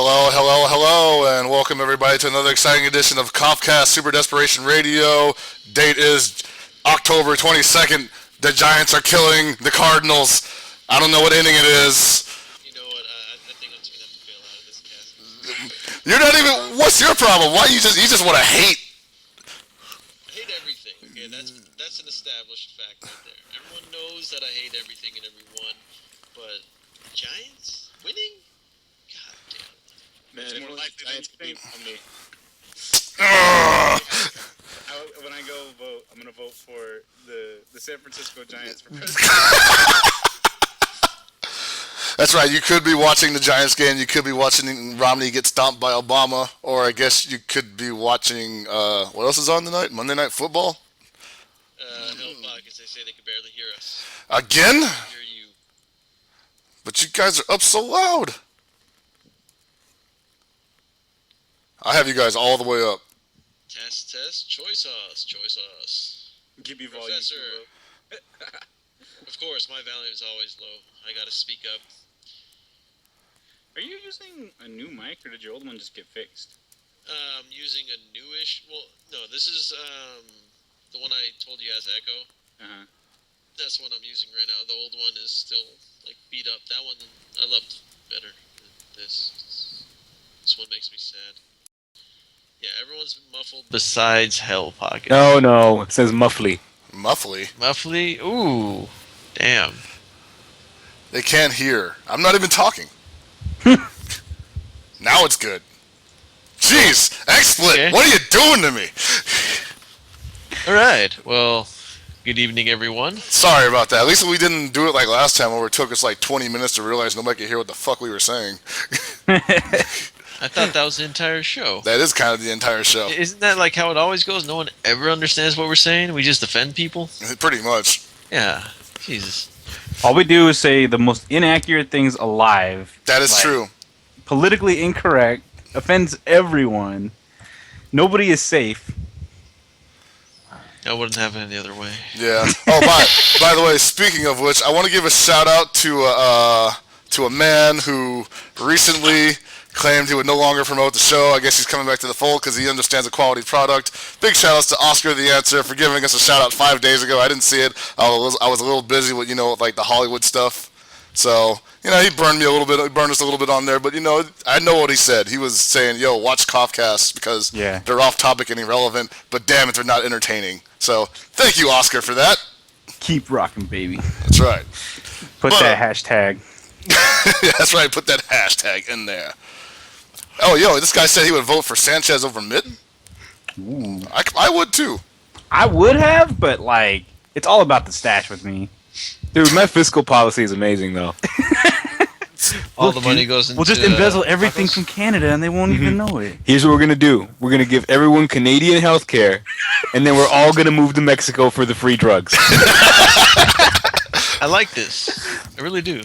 Hello, hello, hello, and welcome everybody to another exciting edition of KOFCAST Super Desperation Radio. Date is October 22nd. The Giants are killing the Cardinals. I don't know what inning it is. You know what? I think I'm just gonna have to bail out of this cast. You're not even. What's your problem? Why you just want to hate? I hate everything. Okay, that's an established fact right there. Everyone knows that I hate everything and everyone, but Giants winning? God damn. Man, it's more like Giants beat on me. When I go vote, I'm gonna vote for the San Francisco Giants for president. That's right. You could be watching the Giants game. You could be watching Romney get stomped by Obama, or I guess you could be watching. What else is on tonight? Monday Night Football. Hell Pockets, they say they can barely hear us. Again? Hear you. But you guys are up so loud. I have you guys all the way up. Test, choice us. Give me volume. Professor. Of course, my volume is always low. I gotta speak up. Are you using a new mic, or did your old one just get fixed? Using a newish. Well, no, this is the one I told you has echo. That's what I'm using right now. The old one is still like beat up. That one I loved better than this. This one makes me sad. Yeah, everyone's muffled besides Hell Pocket. No, it says muffly. Muffly. Muffly? Ooh, damn. They can't hear. I'm not even talking. Now it's good. Jeez, XSplit, Okay. what are you doing to me? All right. Well, good evening, everyone. Sorry about that. At least we didn't do it like last time where it took us like 20 minutes to realize nobody could hear what the fuck we were saying. I thought that was the entire show. That is kind of the entire show. Isn't that like how it always goes? No one ever understands what we're saying. We just offend people. Pretty much. Yeah. Jesus. All we do is say the most inaccurate things alive. That is Like, true. Politically incorrect, offends everyone. Nobody is safe. I wouldn't have it any other way. Yeah. Oh, by the way, speaking of which, I want to give a shout out to a man who recently claimed he would no longer promote the show. I guess he's coming back to the fold because he understands a quality product. Big shout outs to Oscar the Answer for giving us a shout out 5 days ago. I didn't see it. I was a little busy with like the Hollywood stuff. So, he burned me a little bit. He burned us a little bit on there. But, I know what he said. He was saying, yo, watch KOFCAST because they're off topic and irrelevant, but damn it, they're not entertaining. So, thank you, Oscar, for that. Keep rocking, baby. That's right. Put that hashtag. Yeah, that's right. Put that hashtag in there. Oh, yo, this guy said he would vote for Sanchez over Mitten? Ooh. I would, too. I would have, but, it's all about the stash with me. Dude, my fiscal policy is amazing, though. All the money goes into... We'll just embezzle everything from Canada, and they won't even know it. Here's what we're gonna do. We're gonna give everyone Canadian health care, and then we're all gonna move to Mexico for the free drugs. I like this. I really do.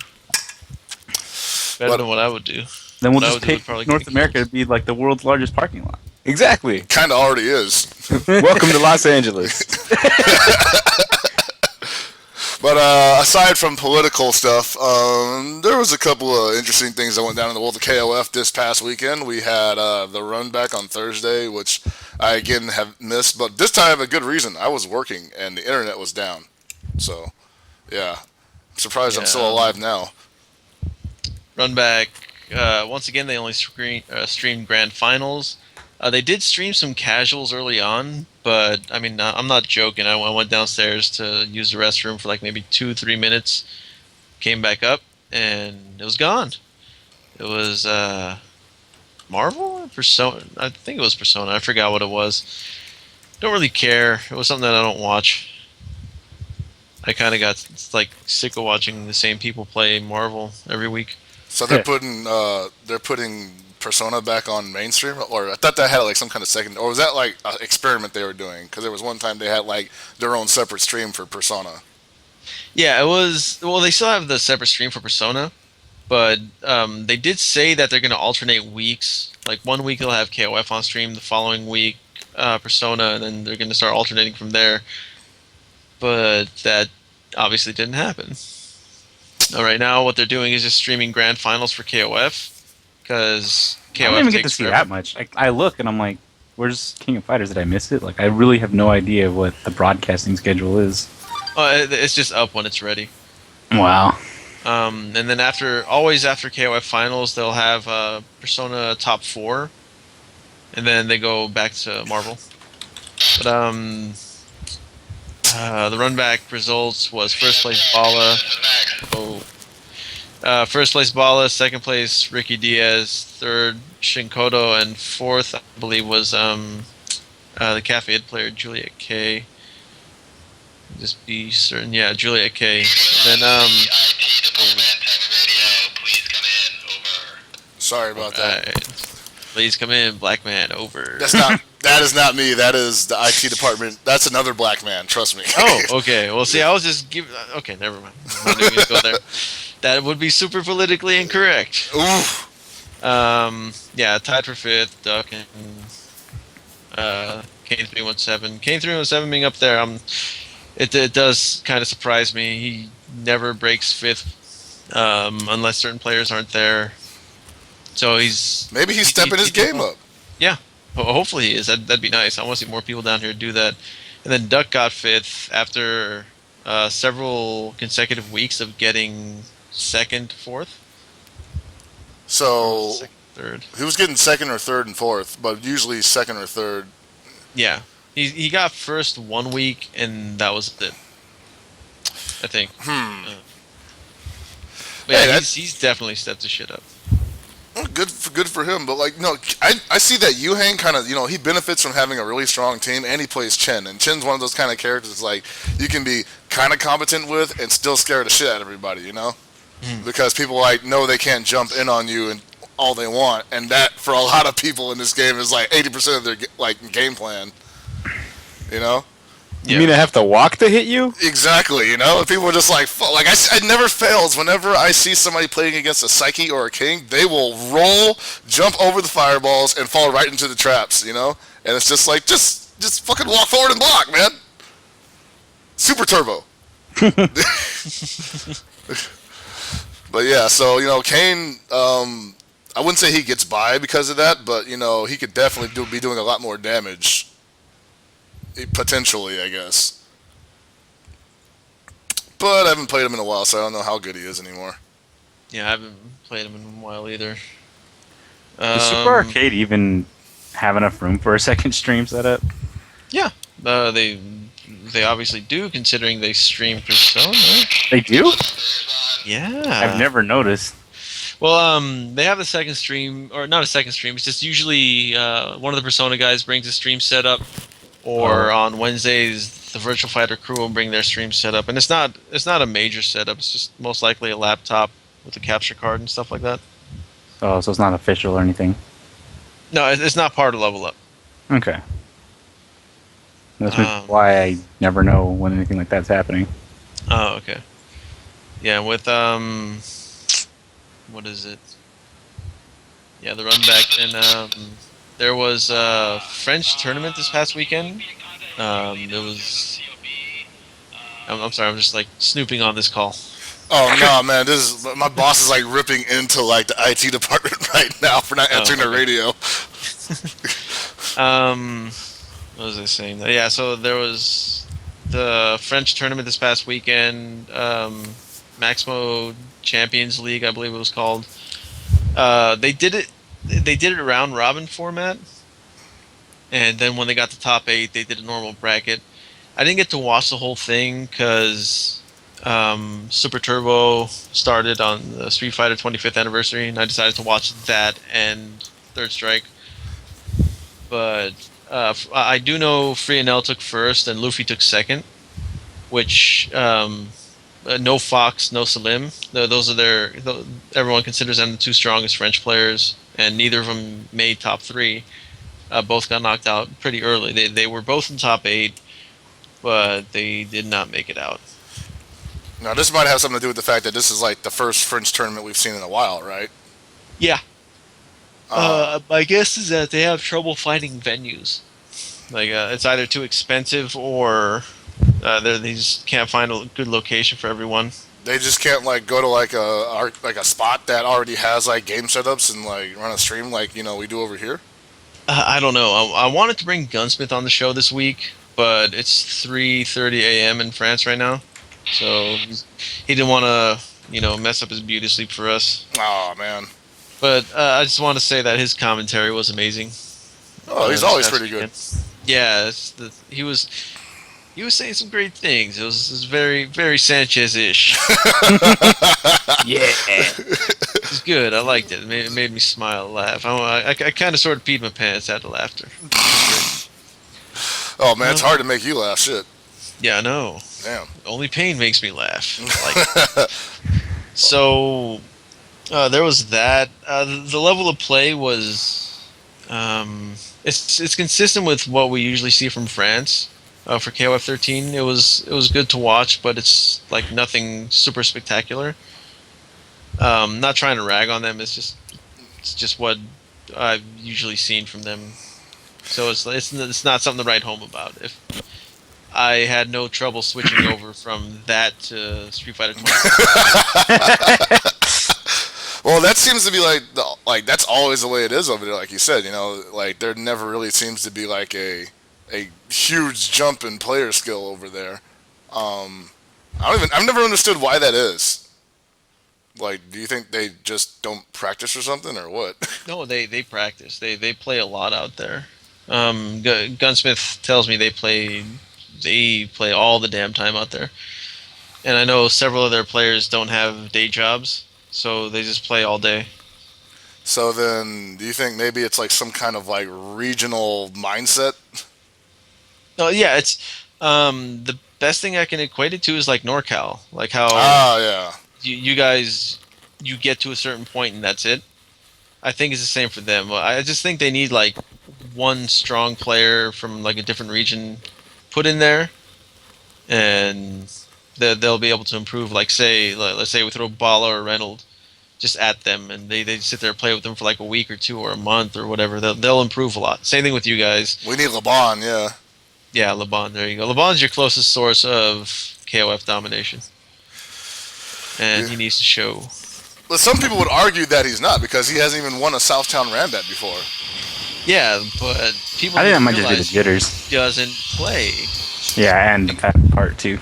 Better than what I would do. Then we'll What I just would do take would probably North get America to be like the world's largest parking lot. Exactly. Kind of already is. Welcome to Los Angeles. But aside from political stuff, there was a couple of interesting things that went down in the world of KOF this past weekend. We had the run back on Thursday, which I again have missed, but this time a good reason. I was working and the internet was down. So, yeah. I'm surprised I'm still alive now. Run back. Once again, they only streamed grand finals. They did stream some casuals early on, but I mean, I'm not joking. I went downstairs to use the restroom for like maybe 2-3 minutes, came back up, and it was gone. It was Marvel or Persona? I think it was Persona. I forgot what it was. Don't really care. It was something that I don't watch. I kind of got sick of watching the same people play Marvel every week. So they're putting Persona back on mainstream, or I thought that had like some kind of second, or was that like an experiment they were doing? Because there was one time they had like their own separate stream for Persona. Yeah, it was. Well, they still have the separate stream for Persona, but they did say that they're going to alternate weeks. Like 1 week they'll have KOF on stream, the following week Persona, and then they're going to start alternating from there. But that obviously didn't happen. Right now, what they're doing is just streaming grand finals for KOF. because I don't even get to see that much. I look and I'm like, where's King of Fighters? Did I miss it? Like, I really have no idea what the broadcasting schedule is. Oh, it's just up when it's ready. Wow. And then always after KOF finals, they'll have Persona top 4, and then they go back to Marvel. But the run back results was first place Bala. First place Bala, second place Ricky Diaz, third Shinkoto, and fourth I believe was the Cafe Id player Juliet K. Just be certain, yeah, Juliet K. And then Sorry about that. Please come in, black man, over. That is not me. That is the IT department. That's another black man. Trust me. Oh, okay. Well, see, I was just giving. Okay, never mind. I'm not even gonna go there. That would be super politically incorrect. Oof. Yeah, tied for fifth. Duck and Kane 317. Kane 317 being up there. It does kind of surprise me. He never breaks fifth unless certain players aren't there. So maybe he's stepping his game up. Yeah, hopefully he is. That'd be nice. I want to see more people down here do that. And then Duck got fifth after several consecutive weeks of getting second, fourth. So second, third. He was getting second or third and fourth, but usually second or third. Yeah, he got first 1 week, and that was it. I think. But yeah, he's definitely stepped his shit up. Good for him, but like no, I see that Yuhang kind of he benefits from having a really strong team, and he plays Chen, and Chen's one of those kind of characters like you can be kind of competent with and still scare the shit out of everybody, because people like know they can't jump in on you and all they want, and that for a lot of people in this game is like 80% of their game plan, You mean I have to walk to hit you? Exactly, and people are just like it never fails. Whenever I see somebody playing against a Psyche or a King, they will roll, jump over the fireballs, and fall right into the traps, and it's just like, just fucking walk forward and block, man. Super turbo. But yeah, so, Kane, I wouldn't say he gets by because of that, but, he could definitely be doing a lot more damage. Potentially, I guess. But I haven't played him in a while, so I don't know how good he is anymore. Yeah, I haven't played him in a while either. Does Super Arcade even have enough room for a second stream setup? Yeah, they obviously do, considering they stream Persona. They do? Yeah. I've never noticed. Well, they have a second stream, or not a second stream. It's just usually one of the Persona guys brings a stream setup. Or on Wednesdays, the Virtual Fighter crew will bring their stream setup, and it's not a major setup. It's just most likely a laptop with a capture card and stuff like that. Oh, so it's not official or anything? No, it's not part of Level Up. Okay. That's why I never know when anything like that's happening. Oh, okay. Yeah, with what is it? Yeah, the run back then. There was a French tournament this past weekend. It was. I'm sorry. I'm just like snooping on this call. Oh no, man! My boss is like ripping into like the IT department right now for not answering the radio. What was I saying? Yeah, so there was the French tournament this past weekend. Maximo Champions League, I believe it was called. They did it round robin format, and then when they got to top 8, they did a normal bracket. I didn't get to watch the whole thing because Super Turbo started on the Street Fighter 25th anniversary, and I decided to watch that and Third Strike. But I do know Freenel took first and Luffy took second, which no Fox, no Salim. Those are everyone considers them the two strongest French players, and neither of them made top 3. Both got knocked out pretty early. They were both in top 8, but they did not make it out. Now, this might have something to do with the fact that this is like the first French tournament we've seen in a while, right? Yeah. My guess is that they have trouble finding venues. Like it's either too expensive or they just can't find a good location for everyone. They just can't like go to like a spot that already has like game setups and like run a stream like we do over here. I don't know. I wanted to bring Gunsmith on the show this week, but it's 3:30 a.m. in France right now, so he didn't want to mess up his beauty sleep for us. Oh man. But I just want to say that his commentary was amazing. Oh, he's always pretty good. Yeah, he was saying some great things. It was very, very Sanchez-ish. Yeah. It was good. I liked it. It made me smile, laugh. I kind of sort of peed my pants out of laughter. Oh man, it's hard to make you laugh. Shit. Yeah, I know. Damn. Only pain makes me laugh. So there was that. The level of play was it's consistent with what we usually see from France. For KOF 13, it was good to watch, but it's like nothing super spectacular. Not trying to rag on them. It's just what I've usually seen from them. So it's not something to write home about. If I had no trouble switching over from that to Street Fighter 20. Well, that seems to be like that's always the way it is over there. Like you said, like there never really seems to be like a huge jump in player skill over there. I've never understood why that is. Like, do you think they just don't practice or something, or what? No, they practice. They play a lot out there. Gunsmith tells me they play all the damn time out there. And I know several of their players don't have day jobs, so they just play all day. So then, do you think maybe it's like some kind of like regional mindset? Oh yeah, it's the best thing I can equate it to is like NorCal, like how yeah. you guys get to a certain point and that's it. I think it's the same for them. I just think they need like one strong player from like a different region put in there, and they'll be able to improve. Like let's say we throw Bala or Reynolds just at them, and they sit there and play with them for like a week or two or a month or whatever. They'll improve a lot. Same thing with you guys. We need LeBon, yeah. Yeah, LeBon. There you go. LeBon's your closest source of KOF domination, and he needs to show. But some people would argue that he's not because he hasn't even won a Southtown Rambat before. Yeah, but people I think that don't might just be the realize jitters. he doesn't play. Yeah, and that part too.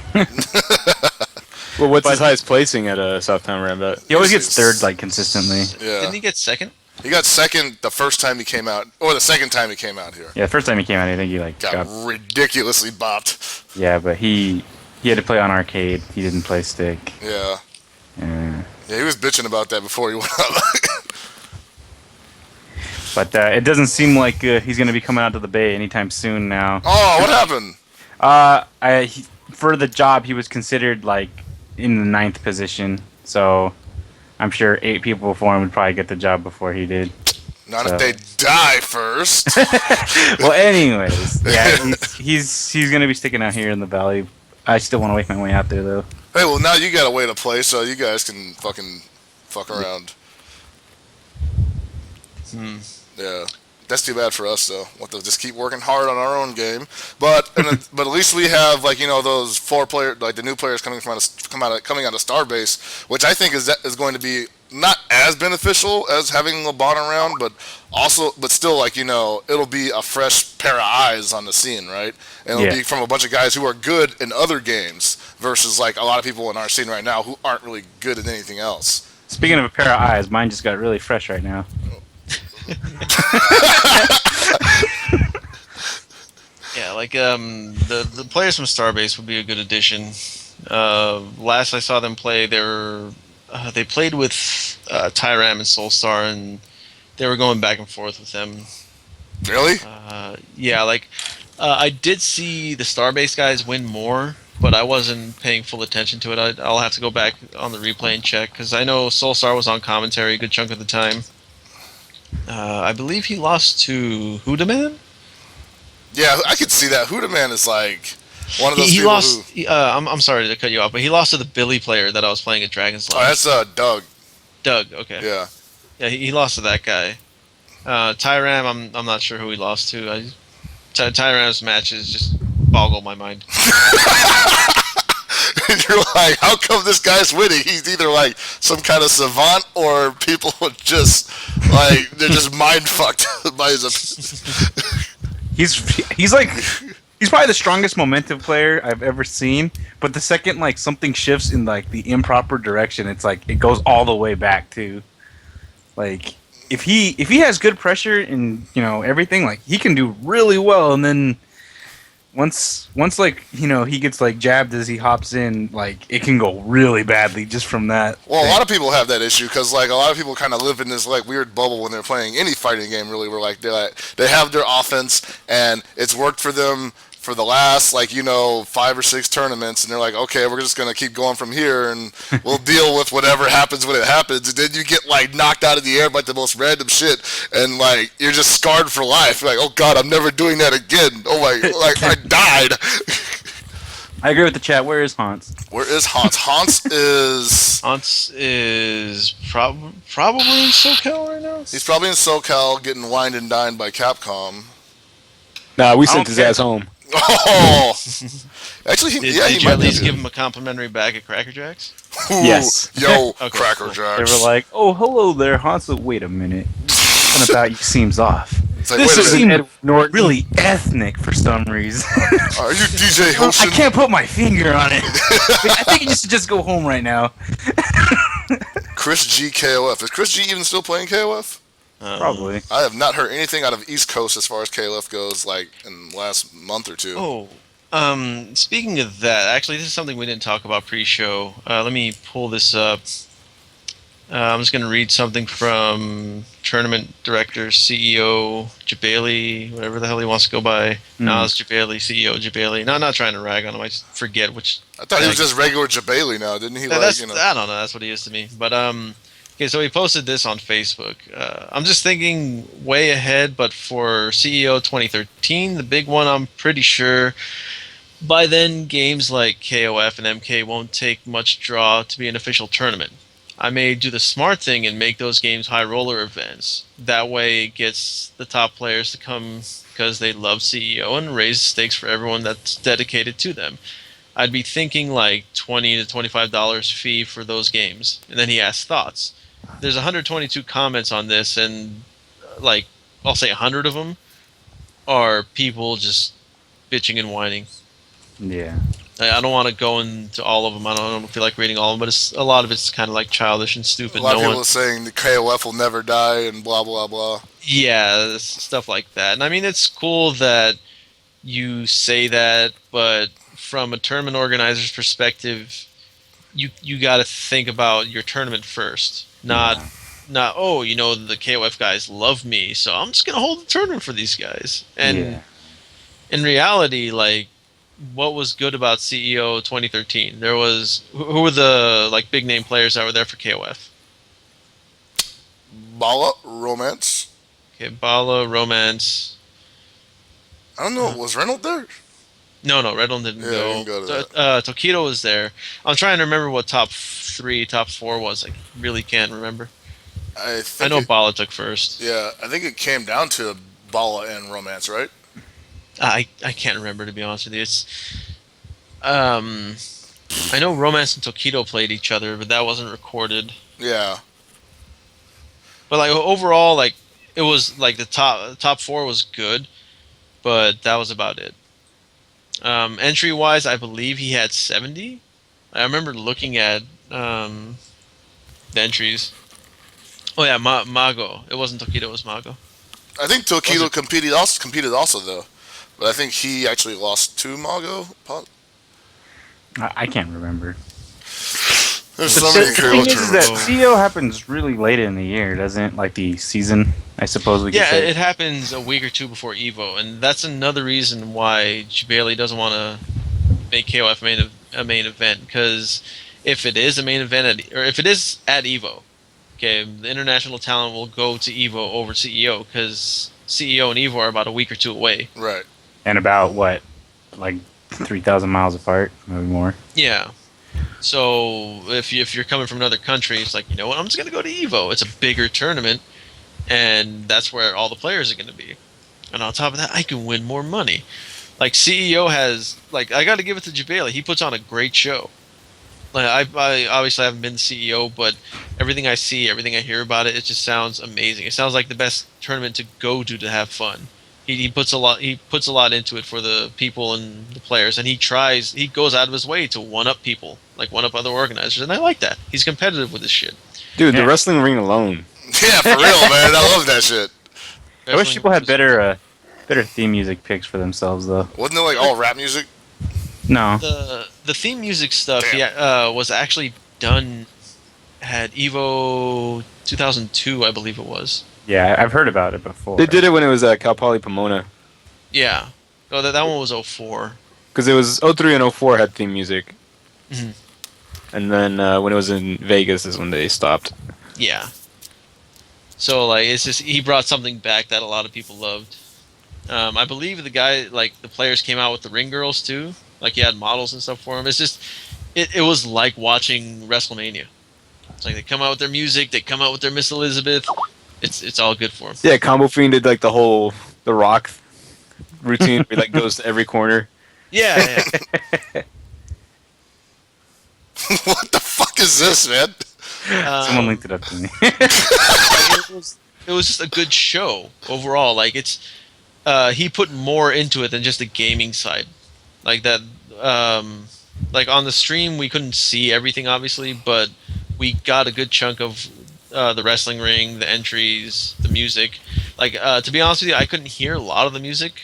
Well, what's his highest placing at a Southtown Rambat? He always gets third, like, consistently. Yeah. Didn't he get second? He got second the first time he came out, or the second time he came out here. Yeah, the first time he came out, I think he Got ridiculously bopped. Yeah, but he had to play on arcade. He didn't play stick. Yeah. Yeah. Yeah, he was bitching about that before he went out. But it doesn't seem like he's going to be coming out to the Bay anytime soon now. Oh, what happened? For the job, he was considered like in the 9th position. So I'm sure 8 people before him would probably get the job before he did. Not if they die first. Well, anyways, yeah, he's going to be sticking out here in the Valley. I still want to make my way out there, though. Hey, well, now you got a way to play, so you guys can fuck around. Yeah. That's too bad for us, though. We'll have to just keep working hard on our own game. But but at least we have those 4 players, like the new players coming out of Starbase, which I think is going to be not as beneficial as having LeBron around, but still it'll be a fresh pair of eyes on the scene, right? And it'll be from a bunch of guys who are good in other games versus like a lot of people in our scene right now who aren't really good at anything else. Speaking of a pair of eyes, mine just got really fresh right now. Yeah, like the players from Starbase would be a good addition. Last I saw them play, they played with Tyram and Soulstar, and they were going back and forth with them. Really? Yeah, like I did see the Starbase guys win more, but I wasn't paying full attention to it. I'll have to go back on the replay and check, because I know Soulstar was on commentary a good chunk of the time. I believe he lost to Hudaman? Yeah, I could see that. Hudaman is like one of those he people lost, who... I'm sorry to cut you off, but he lost to the Billy player that I was playing at Dragon's Lair. Oh, that's Doug. Doug, okay. Yeah. Yeah, he lost to that guy. Tyram, I'm not sure who he lost to. Tyram's matches just boggle my mind. And you're like, how come this guy's winning? He's either like some kind of savant or people just like they're just mind fucked by his. He's like he's probably the strongest momentum player I've ever seen. But the second like something shifts in like the improper direction, it's like it goes all the way back to like if he has good pressure and everything, like he can do really well, and then once like he gets like jabbed as he hops in, like it can go really badly just from that. Well, a lot of people have that issue because like a lot of people kind of live in this like weird bubble when they're playing any fighting game. Really, where like they have their offense and it's worked for them for the last 5 or 6 tournaments, and they're like, okay, we're just gonna keep going from here, and we'll deal with whatever happens when it happens. And then you get like knocked out of the air by the most random shit, and like you're just scarred for life. You're like, oh god, I'm never doing that again. Oh my, like I died. I agree with the chat. Where is Hans? Where is Hans? Hans is probably in SoCal right now. He's probably in SoCal getting wined and dined by Capcom. Nah, we I sent don't his care. ass home. Oh, actually, Did he you might at least be. give him a complimentary bag of Cracker Jacks? Ooh, Yes. yo, Okay, Cracker cool. Jacks. They were like, "Oh, hello there, Hans." Wait a minute. Something about you seems off. It's like, This wait a is minute, seemed really ethnic for some reason. are you DJ I Hoshin? can't put my finger on it. I think you should just go home right now. Chris G KOF. Is Chris G even still playing KOF? Probably. I have not heard anything out of East Coast as far as KOF goes, like in the last month or two. Oh, speaking of that, actually, this is something we didn't talk about pre-show. Let me pull this up. I'm just going to read something from tournament director, CEO Jabali, whatever the hell he wants to go by. No, it's Jabali, CEO Jabali. No, I'm not trying to rag on him. I just forget which. I thought he was just regular Jabali now, didn't he? That's, I don't know. That's what he is to me. But okay, so he posted this on Facebook. I'm just thinking way ahead, but for CEO 2013, the big one, I'm pretty sure by then games like KOF and MK won't take much draw to be an official tournament. I may do the smart thing and make those games high roller events. That way it gets the top players to come because they love CEO and raise the stakes for everyone that's dedicated to them. I'd be thinking like $20 to $25 fee for those games. And then he asked thoughts. There's 122 comments on this, and like I'll say 100 of them are people just bitching and whining. Yeah. I don't want to go into all of them. I don't feel like reading all of them, but a lot of it's kind of like childish and stupid. A lot of people are saying the KOF will never die and blah blah blah. Yeah, stuff like that. And I mean, it's cool that you say that, but from a tournament organizer's perspective, you got to think about your tournament first, not oh, the KOF guys love me, so I'm just gonna hold the tournament for these guys. And in reality, like, what was good about CEO 2013? There was who were the like big name players that were there for KOF? Bala, Romance. Okay, Bala, Romance. I don't know. Was Reynolds there? No, Redland didn't Yeah, go. he didn't go to that. Tokido was there. I'm trying to remember what top 3, top 4 was. I really can't remember. I know Bala took first. Yeah, I think it came down to Bala and Romance, right? I can't remember, to be honest with you. It's I know Romance and Tokido played each other, but that wasn't recorded. Yeah. But like overall, like it was like the top 4 was good, but that was about it. Entry wise, I believe he had 70. I remember looking at the entries. Oh yeah, Mago. It wasn't Tokido, it was Mago. I think Tokido competed also though, but I think he actually lost to Mago. I can't remember. There's The so many thing Hero is that tournaments. CEO happens really late in the year, doesn't like the season? I suppose we could Yeah, say. it happens a week or two before Evo, and that's another reason why Jabali doesn't want to make KOF a main event. Because if it is a main event, or if it is at Evo, okay, the international talent will go to Evo over CEO, because CEO and Evo are about a week or two away. Right. And about what, like 3,000 miles apart, maybe more. Yeah. So if you're coming from another country, it's like, you know what, I'm just gonna go to Evo. It's a bigger tournament, and that's where all the players are gonna be. And on top of that, I can win more money. Like CEO has, like, I got to give it to Jabali. He puts on a great show. Like I obviously haven't been the CEO, but everything I see, everything I hear about it, it just sounds amazing. It sounds like the best tournament to go to have fun. He puts a lot into it for the people and the players, and he goes out of his way to one up people, like one up other organizers, and I like that. He's competitive with his shit. Dude, the Yeah. wrestling ring alone. Yeah, for real, man. I love that shit. I wish people had better theme music picks for themselves though. Wasn't it like all rap music? No. The theme music stuff. Damn. Yeah, was actually done at Evo 2002, I believe it was. Yeah, I've heard about it before. They did it when it was at Cal Poly Pomona. Yeah. Oh, that one was 04. Because it was 03 and 04 had theme music. Mhm. And then when it was in Vegas is when they stopped. Yeah. So like it's just he brought something back that a lot of people loved. I believe the guy like the players came out with the ring girls too. Like he had models and stuff for him. It's just it was like watching WrestleMania. It's like they come out with their music, they come out with their Miss Elizabeth. It's all good for them. Yeah, Combo Fiend did like the Rock routine where he like goes to every corner. Yeah. What the fuck is this, man? Someone linked it up to me. It was just a good show overall. Like he put more into it than just the gaming side. Like that like on the stream we couldn't see everything obviously, but we got a good chunk of the wrestling ring, the entries, the music. Like to be honest with you, I couldn't hear a lot of the music,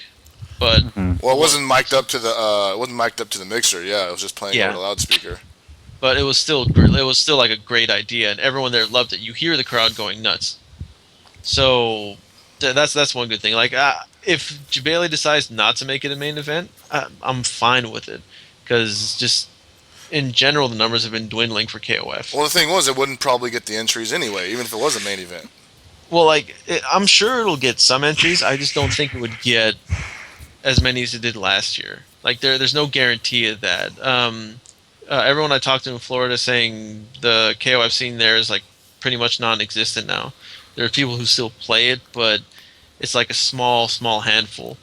but Well, it wasn't mic'd up to the mixer. Yeah, it was just playing over the loudspeaker. but it was still like a great idea, and everyone there loved it. You hear the crowd going nuts. So that's one good thing. Like if Jabali decides not to make it a main event, I'm fine with it because just in general the numbers have been dwindling for KOF. Well, the thing was, it wouldn't probably get the entries anyway, even if it was a main event. Well, like I'm sure it'll get some entries. I just don't think it would get as many as it did last year. Like there's no guarantee of that. Everyone I talked to in Florida saying the KOF scene there is like pretty much non-existent now. There are people who still play it, but it's like a small handful.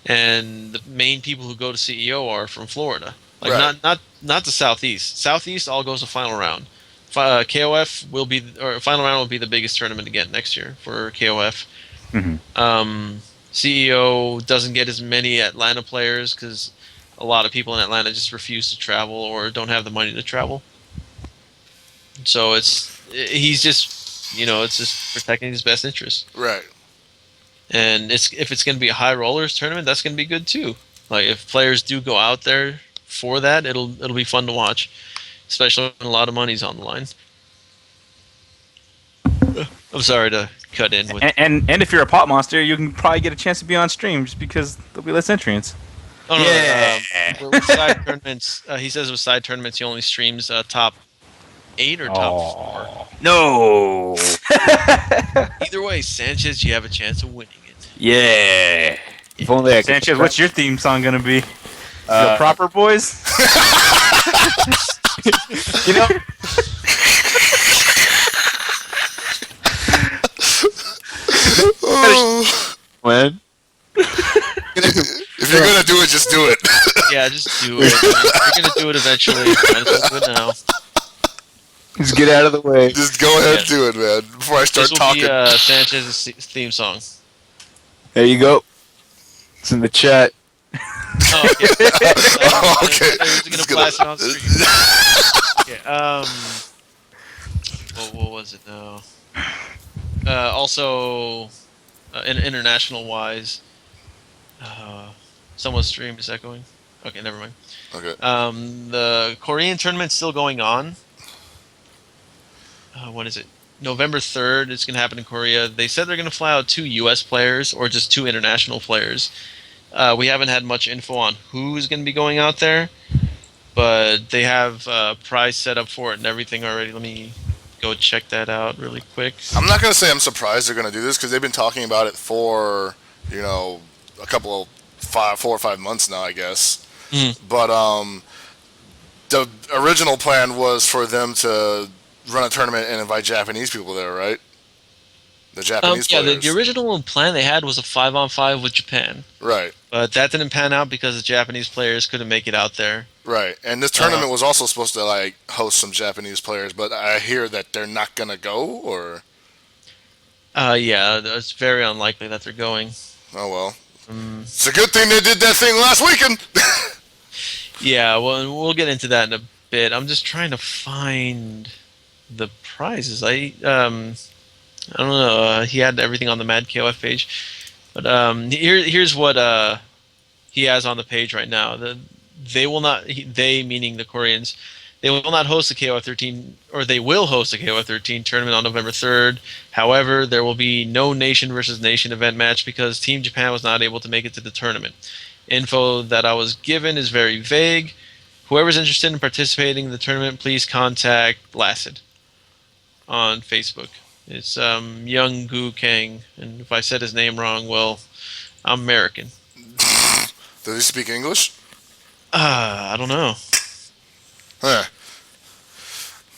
And the main people who go to CEO are from Florida. Like Right. not the Southeast. Southeast all goes to final round. KOF will be or final round will be the biggest tournament again next year for KOF. CEO doesn't get as many Atlanta players because a lot of people in Atlanta just refuse to travel or don't have the money to travel. So he's just it's just protecting his best interest. Right. And if it's going to be a high rollers tournament, that's going to be good too. Like if players do go out there for that, it'll be fun to watch, especially when a lot of money's on the line. I'm sorry to cut in with. And if you're a pop monster, you can probably get a chance to be on stream just because there'll be less entrants. Oh, no, with side tournaments, he says with side tournaments he only streams top 8 or top 4. No. Either way, Sanchez, you have a chance of winning it. Yeah. If only I could. Sanchez, what's your theme song gonna be? The Proper Boys? You know. When? If you're gonna do it, just do it. Yeah, just do it. You're gonna do it eventually. Might as well do it now. Just get out of the way. Just go ahead and do it, man. Before I start This will talking. be Sanchez's theme song. There you go. It's in the chat. Oh, okay. Okay. We're gonna blast it on screen. Okay. What was it now? Also, international wise, someone's stream is echoing. Okay, never mind. Okay. The Korean tournament's still going on. When is it? November 3rd. It's going to happen in Korea. They said they're going to fly out 2 U.S. players or just 2 international players. We haven't had much info on who's going to be going out there, but they have a prize set up for it and everything already. Let me go check that out really quick. I'm not gonna say I'm surprised they're gonna do this because they've been talking about it for a couple of 4 or 5 months now, I guess. But the original plan was for them to run a tournament and invite Japanese people there, right? The Japanese players. The original plan they had was a 5-on-5 with Japan. Right. But that didn't pan out because the Japanese players couldn't make it out there. Right, and this tournament was also supposed to like host some Japanese players, but I hear that they're not gonna go, or Yeah, it's very unlikely that they're going. oh well. Um, It's a good thing they did that thing last weekend. yeah, well, we'll get into that in a bit. I'm just trying to find the prizes. I don't know. He had everything on the Mad KOF page, but here's what he has on the page right now. They will not. They meaning the Koreans. They will not host the KOF 13, or they will host the KOF 13 tournament on November 3rd. However, there will be no nation versus nation event match because Team Japan was not able to make it to the tournament. Info that I was given is very vague. Whoever's interested in participating in the tournament, please contact Blasted on Facebook. It's Young Gu Kang, and if I said his name wrong, well, I'm American. Does he speak English? I don't know. Huh.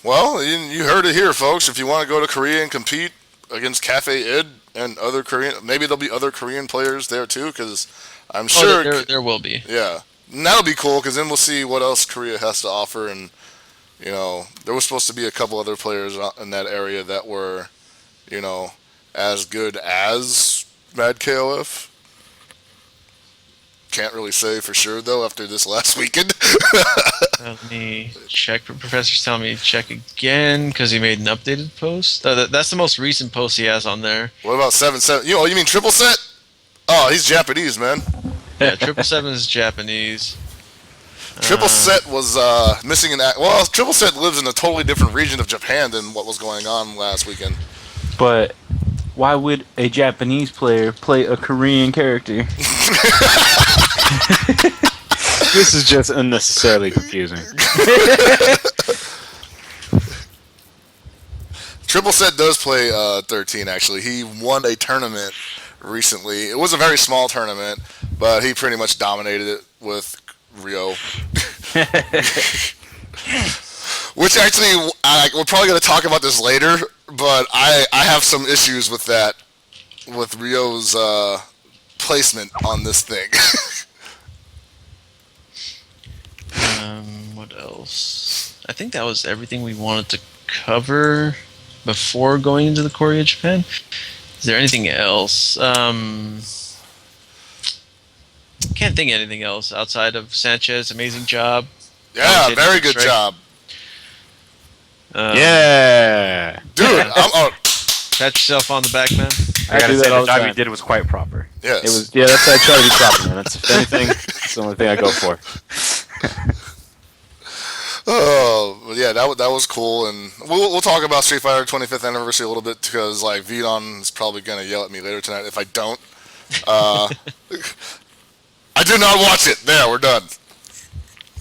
Well, you heard it here, folks. If you want to go to Korea and compete against Cafe Id and other Korean, maybe there'll be other Korean players there too, because I'm sure. There will be. Yeah, and that'll be cool because then we'll see what else Korea has to offer, and there was supposed to be a couple other players in that area that were, as good as Mad KOF. Can't really say for sure though after this last weekend. Let me check. Professor's telling me to check again because he made an updated post. That's the most recent post he has on there. What about 7-7? You mean triple set? Oh, he's Japanese, man. Yeah, 777 is Japanese. Triple set was missing an act. Well, triple set lives in a totally different region of Japan than what was going on last weekend. But why would a Japanese player play a Korean character? This is just unnecessarily confusing. Triple set does play 13, actually. He won a tournament recently. It was a very small tournament, but he pretty much dominated it with Rio. Which actually, we're probably going to talk about this later, but I have some issues with that, with Rio's placement on this thing. What else? I think that was everything we wanted to cover before going into the Korea Japan. Is there anything else? Can't think of anything else outside of Sanchez. Amazing job. Yeah, Commentating very the good strike. job. Yeah. Dude, Pat yourself on the back, man. I gotta do say, that all the the job he time. did was quite proper. yes. It was that's what I try to be proper, man. That's if anything, that's the only thing I go for. Oh, yeah, that was cool, and we'll talk about Street Fighter 25th anniversary a little bit because like Vidon is probably gonna yell at me later tonight if I don't. I did not watch it. There, we're done.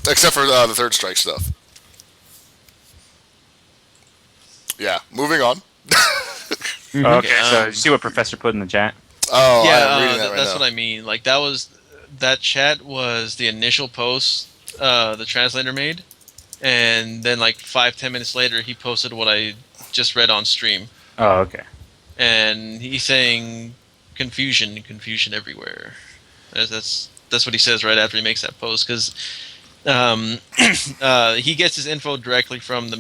Except for the third strike stuff. Yeah, moving on. Okay, so Um, you see what Professor put in the chat? Oh, Yeah, I'm reading that right that's now. what I mean. Like that chat was the initial post the translator made, and then like 5-10 minutes later he posted what I just read on stream, Oh, okay. and he's saying confusion everywhere. That's what he says right after he makes that post because he gets his info directly from the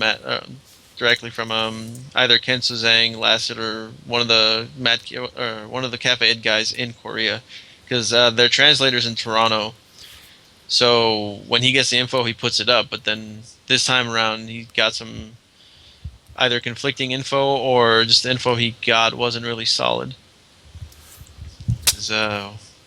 either Ken Suzang, Lasset, or one of the Cafe Id guys in Korea, because they're translators in Toronto. So when he gets the info, he puts it up. But then this time around, he got some either conflicting info or just the info he got wasn't really solid.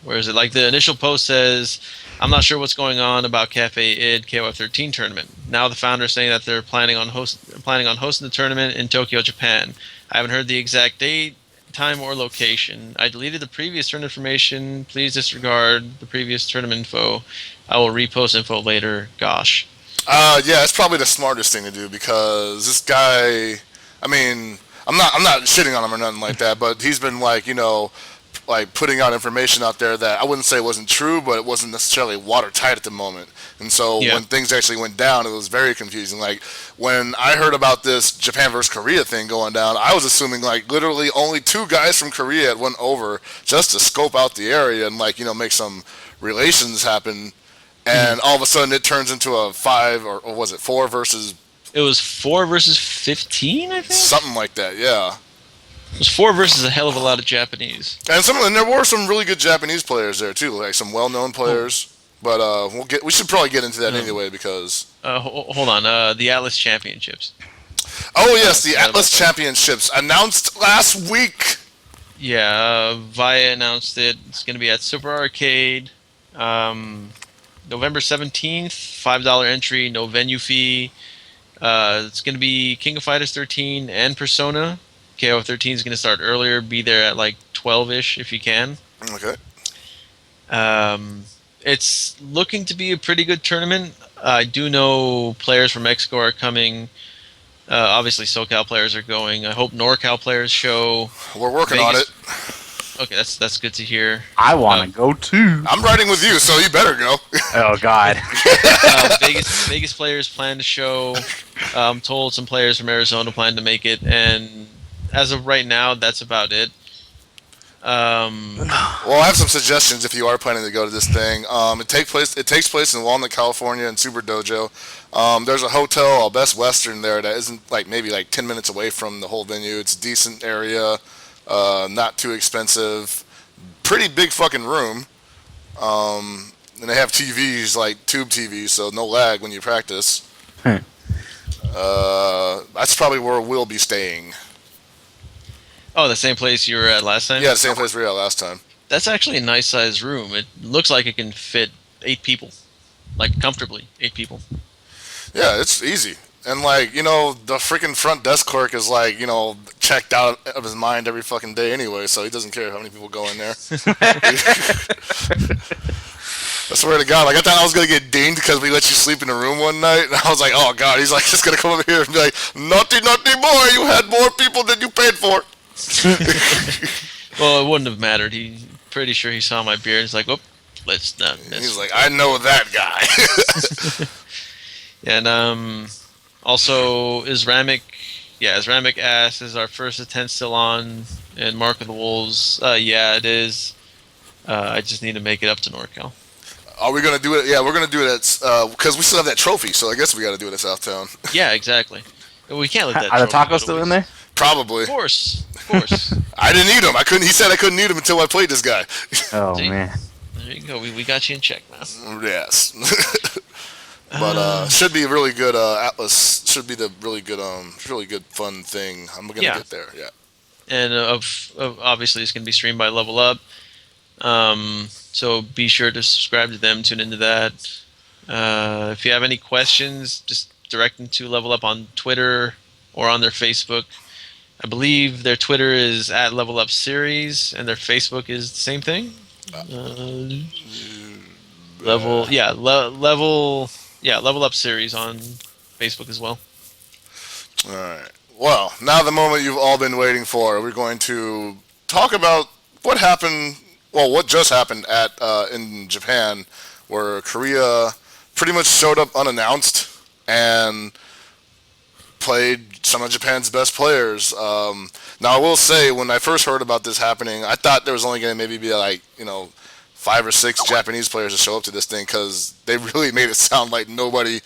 Where is it? Like the initial post says, I'm not sure what's going on about Cafe Id KOF 13 tournament. Now the founders saying that they're planning on hosting the tournament in Tokyo, Japan. I haven't heard the exact date, time, or location. I deleted the previous tournament information. Please disregard the previous tournament info. I will repost info later. Gosh. Yeah, it's probably the smartest thing to do because this guy. I mean, I'm not shitting on him or nothing like that, but he's been like putting out information out there that I wouldn't say wasn't true, but it wasn't necessarily watertight at the moment. And so Yeah. when things actually went down, it was very confusing. Like when I heard about this Japan versus Korea thing going down, I was assuming like literally only 2 guys from Korea had went over just to scope out the area and make some relations happen. and all of a sudden it turns into a 5 or was it 4 versus It was 4 versus 15, I think. something like that. Yeah. It was 4 versus a hell of a lot of Japanese. And there were some really good Japanese players there too, like some well-known players. But we should probably get into that anyway because. Hold on. The Atlas Championships. Oh yes, the forgot Atlas about that. Championships announced last week. Yeah, Via announced it. It's going to be at Super Arcade, November 17th. $5 entry, no venue fee. It's going to be King of Fighters 13 and Persona. KO 13 is going to start earlier. Be there at like 12ish if you can. Okay. It's looking to be a pretty good tournament. I do know players from Mexico are coming. Obviously, SoCal players are going. I hope NorCal players show. We're working on it. Okay, that's good to hear. I want to go too. I'm riding with you, so you better go. Oh God. Vegas players plan to show. I'm told some players from Arizona plan to make it, and as of right now, that's about it. Well, I have some suggestions if you are planning to go to this thing. It takes place in Walnut, California, in Super Dojo. There's a hotel, Best Western, there that isn't maybe 10 minutes away from the whole venue. It's a decent area, not too expensive, pretty big fucking room. And they have TVs, like tube TVs, so no lag when you practice. That's probably where we'll be staying. Oh, the same place you were at last time? Yeah, the same place we were at last time. That's actually a nice sized room. It looks like it can fit 8 people. Like, comfortably, 8 people. Yeah, it's easy. And the freaking front desk clerk is checked out of his mind every fucking day anyway, so he doesn't care how many people go in there. I swear to God, I thought I was gonna get dinged because we let you sleep in the room one night, and I was like, oh God, he's just gonna come over here and be like, naughty, naughty boy, you had more people than you paid for. Well, it wouldn't have mattered. Pretty sure he saw my beard. He's like, "Oh, let's not." He's like, I know that guy. And also Isramic, Isramic asks, "Is our first attempt still on?" And Mark of the Wolves, yeah, it is. I just need to make it up to NorCal. Are we gonna do it? Yeah, we're gonna do it at because we still have that trophy, so I guess we got to do it at Southtown. Yeah, exactly. We can't let that. Are the trophy go tacos to still in waste. there? Probably. Of course. I didn't need him. I couldn't. He said I couldn't need him until I played this guy. Oh See? man. There you go. We got you in check now. Yes. But should be a really good Atlas. Should be the really good fun thing. I'm gonna get there. Yeah. And obviously it's gonna be streamed by Level Up. So be sure to subscribe to them. Tune into that. If you have any questions, just direct them to Level Up on Twitter or on their Facebook. I believe their Twitter is at Level Up Series, and their Facebook is the same thing. Level Up Series on Facebook as well. All right. Well, now the moment you've all been waiting for. We're going to talk about what happened. Well, what just happened in Japan, where Korea pretty much showed up unannounced and played some of Japan's best players. Now, I will say, when I first heard about this happening, I thought there was only going to maybe be 5 or 6 Japanese players to show up to this thing, because they really made it sound like nobody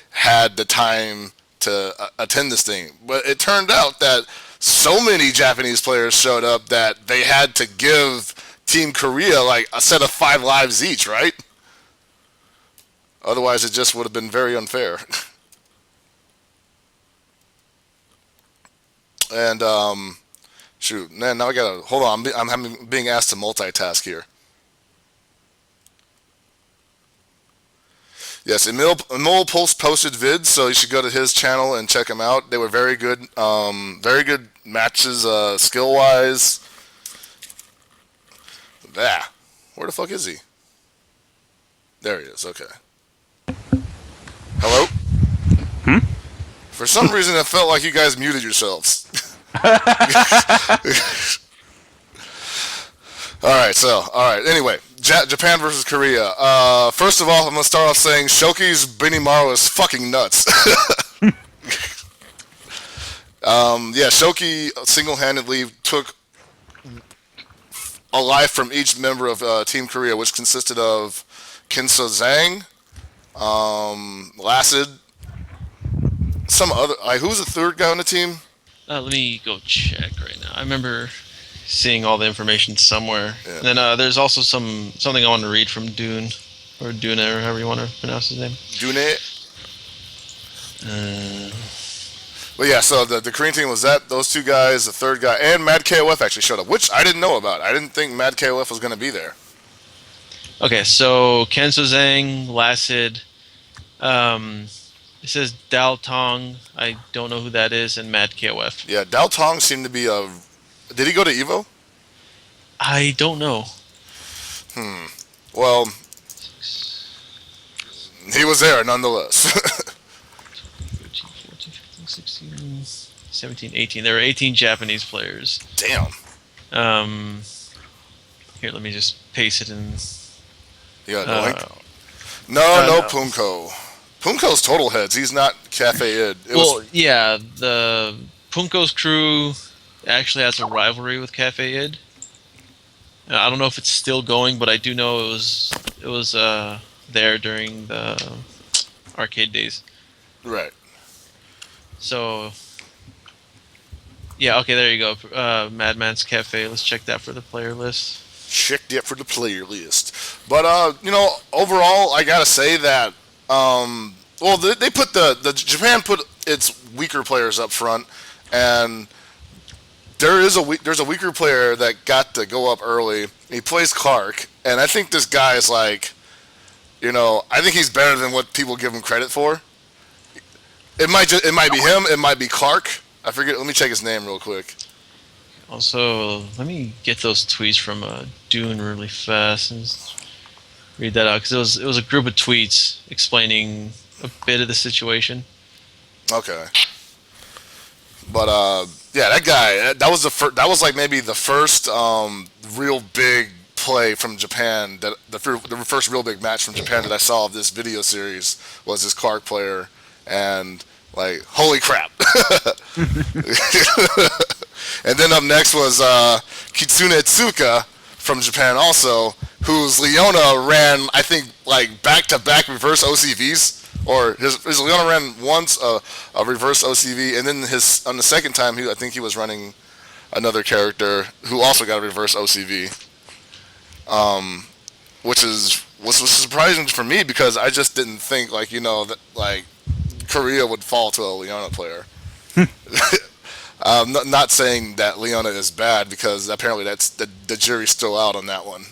had the time to attend this thing. But it turned out that so many Japanese players showed up that they had to give Team Korea a set of 5 lives each, right? Otherwise, it just would have been very unfair. And shoot, man, now I gotta hold on. I'm being asked to multitask here. Yes, Emil posted vids, so you should go to his channel and check him out. They were very good matches, skill wise. Where the fuck is he? There he is. Okay. Hello? For some reason, it felt like you guys muted yourselves. Alright, anyway. Japan versus Korea. First of all, I'm going to start off saying Shoki's Benimaru is fucking nuts. Shoki single-handedly took a life from each member of Team Korea, which consisted of Kinso Zhang, Lacid. Some other who's the third guy on the team? Let me go check right now. I remember seeing all the information somewhere. Yeah. And then there's also something I want to read from Dune, or Dune, or however you want to pronounce his name. Dune. Uh, But yeah, so the Korean team was those two guys, the third guy, and Mad KOF actually showed up, which I didn't know about. I didn't think Mad KOF was going to be there. okay, so Kenzo Zhang, Lacid. It says Dao Tong. I don't know who that is, and Mad KOF. Yeah, Dao Tong seemed to be a. Did he go to Evo? I don't know. Well, he was there nonetheless. 13, 14, 15, 16, 17, 18. There were 18 Japanese players. Damn. Here, let me just paste it in. You got the link? Uh, No, no. Punko. Punko's total heads. He's not Cafe Id. yeah, the Punko's crew actually has a rivalry with Cafe Id. I don't know if it's still going, but I do know it was there during the arcade days. Right. So yeah, okay, there you go. Madman's Cafe. Let's check that for the player list. Checked it for the player list. But overall, I gotta say that they put the Japan put its weaker players up front, and there's a weaker player that got to go up early. He plays Clark, and I think this guy is like, I think he's better than what people give him credit for. It might be him. It might be Clark. I forget. Let me check his name real quick. Also, let me get those tweets from Dune really fast and just read that out, because it was a group of tweets explaining a bit of the situation. Okay. But yeah, that guy. That was that was like maybe the first real big play from Japan. That the first real big match from Japan that I saw of this video series was this Clark player, and like holy crap. And then up next was Kitsune Tsuka from Japan also, whose Leona ran, I think, like back-to-back reverse OCVs. Or his Leona ran once a reverse OCV, and then on the second time, I think he was running another character who also got a reverse OCV. Which was surprising for me, because I just didn't think that Korea would fall to a Leona player. Not saying that Leona is bad, because apparently that's the jury's still out on that one.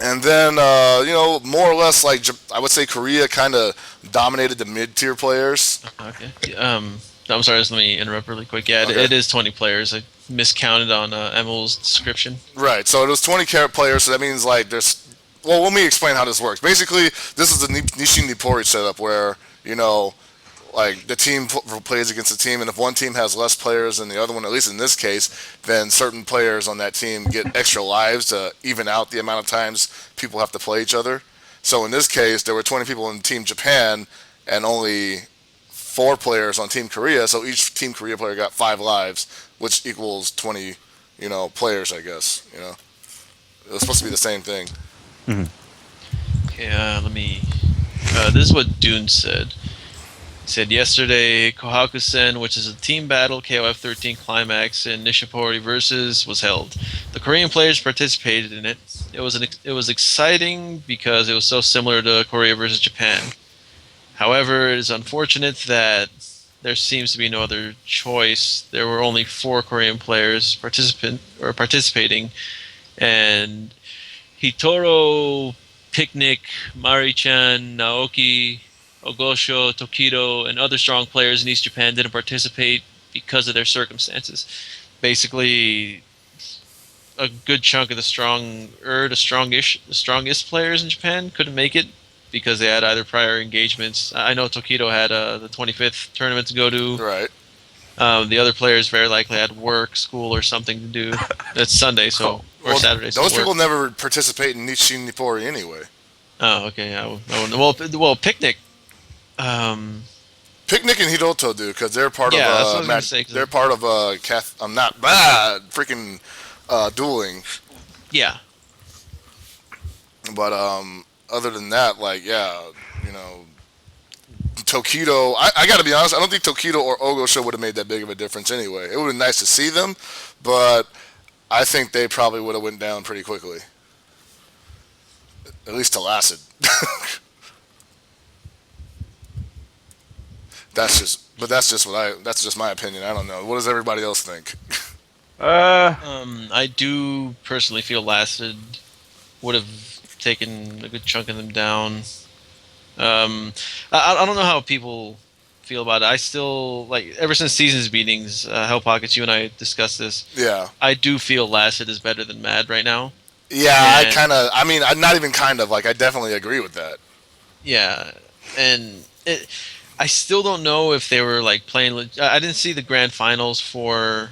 And then more or less, I would say Korea kind of dominated the mid-tier players. Okay. I'm sorry, just let me interrupt really quick. Yeah, Okay. it is 20 players. I miscounted on Emil's description. Right. So it was 20 players. So that means there's. Well, let me explain how this works. Basically, this is the Nishin Nippori setup where the team plays against the team, and if one team has less players than the other one, at least in this case, then certain players on that team get extra lives to even out the amount of times people have to play each other. So in this case, there were 20 people in Team Japan and only 4 players on Team Korea, so each Team Korea player got 5 lives, which equals 20, players, I guess. It was supposed to be the same thing. Okay, let me. This is what Dune said. He said yesterday, Kohaku-sen, which is a team battle, KOF 13 Climax in Nishipori versus, was held. The Korean players participated in it. It was exciting because it was so similar to Korea versus Japan. However, it is unfortunate that there seems to be no other choice. There were only 4 Korean players participating, and Hitoro, Picnic, Mari-chan, Naoki, Ogosho, Tokido, and other strong players in East Japan didn't participate because of their circumstances. Basically, a good chunk of the strongest players in Japan couldn't make it because they had either prior engagements. I know Tokido had the 25th tournament to go to. Right. The other players very likely had work, school, or something to do. It's Sunday, or Saturday. So Those work. people never participate in Nishin Nippori anyway. Oh, okay. I wouldn't. Well, Picnic. Picnic and Hiroto do, because they're part Yeah, that's what I of was gonna say, 'cause they're part of I'm not freaking dueling. Yeah. But other than that, like, yeah, you know, Tokido. I got to be honest. I don't think Tokido or Ogosho would have made that big of a difference anyway. It would have been nice to see them, but I think they probably would have went down pretty quickly. At least to Lacid. That's just my opinion. I don't know. What does everybody else think? I do personally feel Lacid would have taken a good chunk of them down. I don't know how people feel about it. I still like ever since Seasons Beatings, Hell Pockets, you and I discussed this. Yeah. I do feel Lacid is better than Mad right now. Yeah, And- I mean, I'm not even kind of, like, I definitely agree with that. Yeah, and I still don't know if they were like playing. I didn't see the grand finals for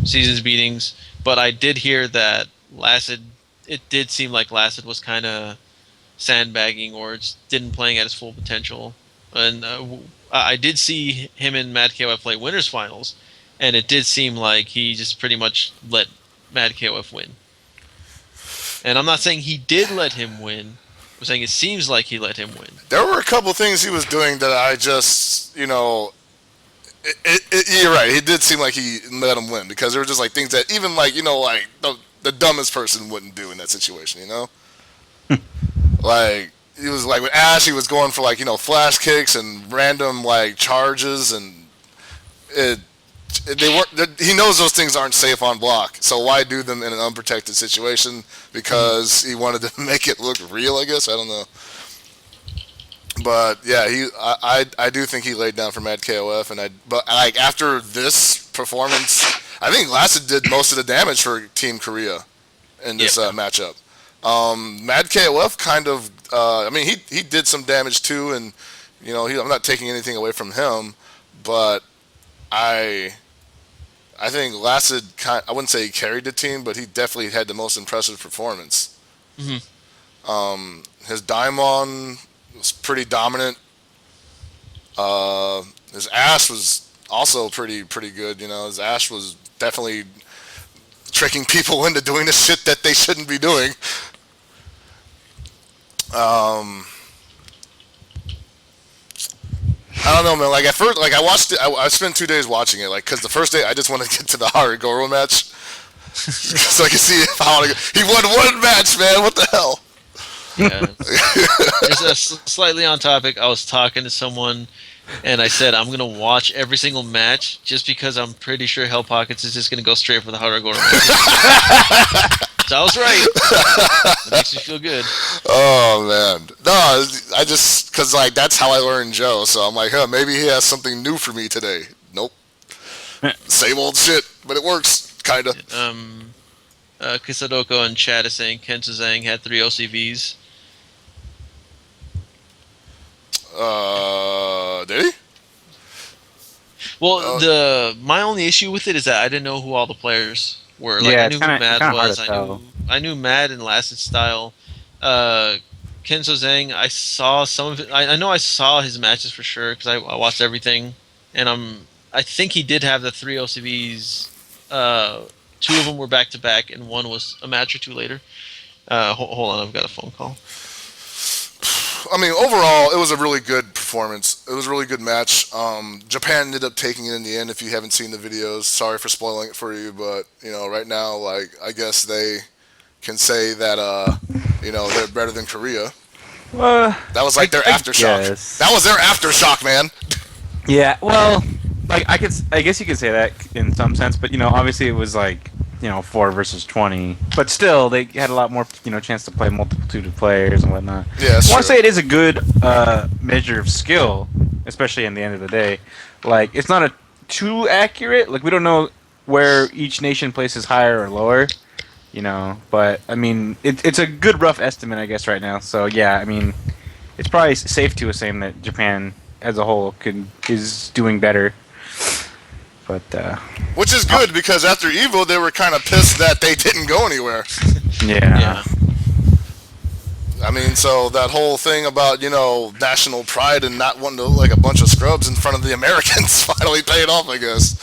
Seasons Beatings, but I did hear that Lacid. It did seem like Lacid was kind of sandbagging or just didn't playing at its full potential. And I did see him and Mad KOF play winners finals, and it did seem like he just pretty much let Mad KOF win. And I'm not saying he did let him win. I'm saying it seems like he let him win. There were a couple things he was doing that I just, you know, you're right. It did seem like he let him win because there were just like things that even like, you know, like the dumbest person wouldn't do in that situation, you know? Like, he was like with Ash, he was going for like, you know, flash kicks and random like charges, and they weren't. He knows those things aren't safe on block, so why do them in an unprotected situation? Because he wanted to make it look real, I guess. I don't know. But yeah, I do think he laid down for Mad KOF, but like after this performance, I think Lacid did most of the damage for Team Korea in this matchup. Mad KOF kind of, I mean, he did some damage too, and you know, I'm not taking anything away from him, but I think Lacid I wouldn't say he carried the team, but he definitely had the most impressive performance. Mm-hmm. His Daimon was pretty dominant. His Ash was also pretty good. You know, his Ash was definitely tricking people into doing the shit that they shouldn't be doing. I don't know, man. Like at first, like I watched it. I spent 2 days watching it. Like, cause the first day I just wanted to get to the Harigoro match, so I could see if I want to go. He won one match, man. What the hell? Yeah. Just slightly on topic, I was talking to someone, and I said I'm gonna watch every single match just because I'm pretty sure Hell Pockets is just gonna go straight for the Harigoro match. So I was right. It makes me feel good. Oh man, no, I just cause like that's how I learned Joe. So I'm like, huh, maybe he has something new for me today. Nope, same old shit, but it works, kinda. Kisadoko in chat is saying Kenta Zhang had 3 OCVs. Did he? Well, my only issue with it is that I didn't know who all the players were. Like, Yeah, I knew it's who Mad kinda hard was. to tell. I knew Mad and Lacid Style. Kenzo Zhang, I saw some of it. I know I saw his matches for sure because I watched everything, and I think he did have the 3 OCVs. 2 of them were back to back, and one was a match or 2 later. Hold on, I've got a phone call. I mean, overall, it was a really good performance. It was a really good match. Japan ended up taking it in the end. If you haven't seen the videos, sorry for spoiling it for you, but you know, right now, like I guess they can say that you know, they're better than Korea. That was like their aftershock. guess. That was their aftershock, man. Yeah, well, like I guess you could say that in some sense, but you know, obviously it was like, you know, 4 versus 20, but still they had a lot more, you know, chance to play multitude of players and whatnot. Yeah, that's I want to true. say it is a good measure of skill, especially in the end of the day. Like it's not too accurate. Like we don't know where each nation places higher or lower, you know. But I mean, it's a good rough estimate, I guess, right now. So yeah, I mean, it's probably safe to assume that Japan as a whole is doing better. But Which is good because after Evo, they were kind of pissed that they didn't go anywhere. Yeah. I mean, so that whole thing about, you know, national pride and not wanting to look like a bunch of scrubs in front of the Americans finally paid off, I guess.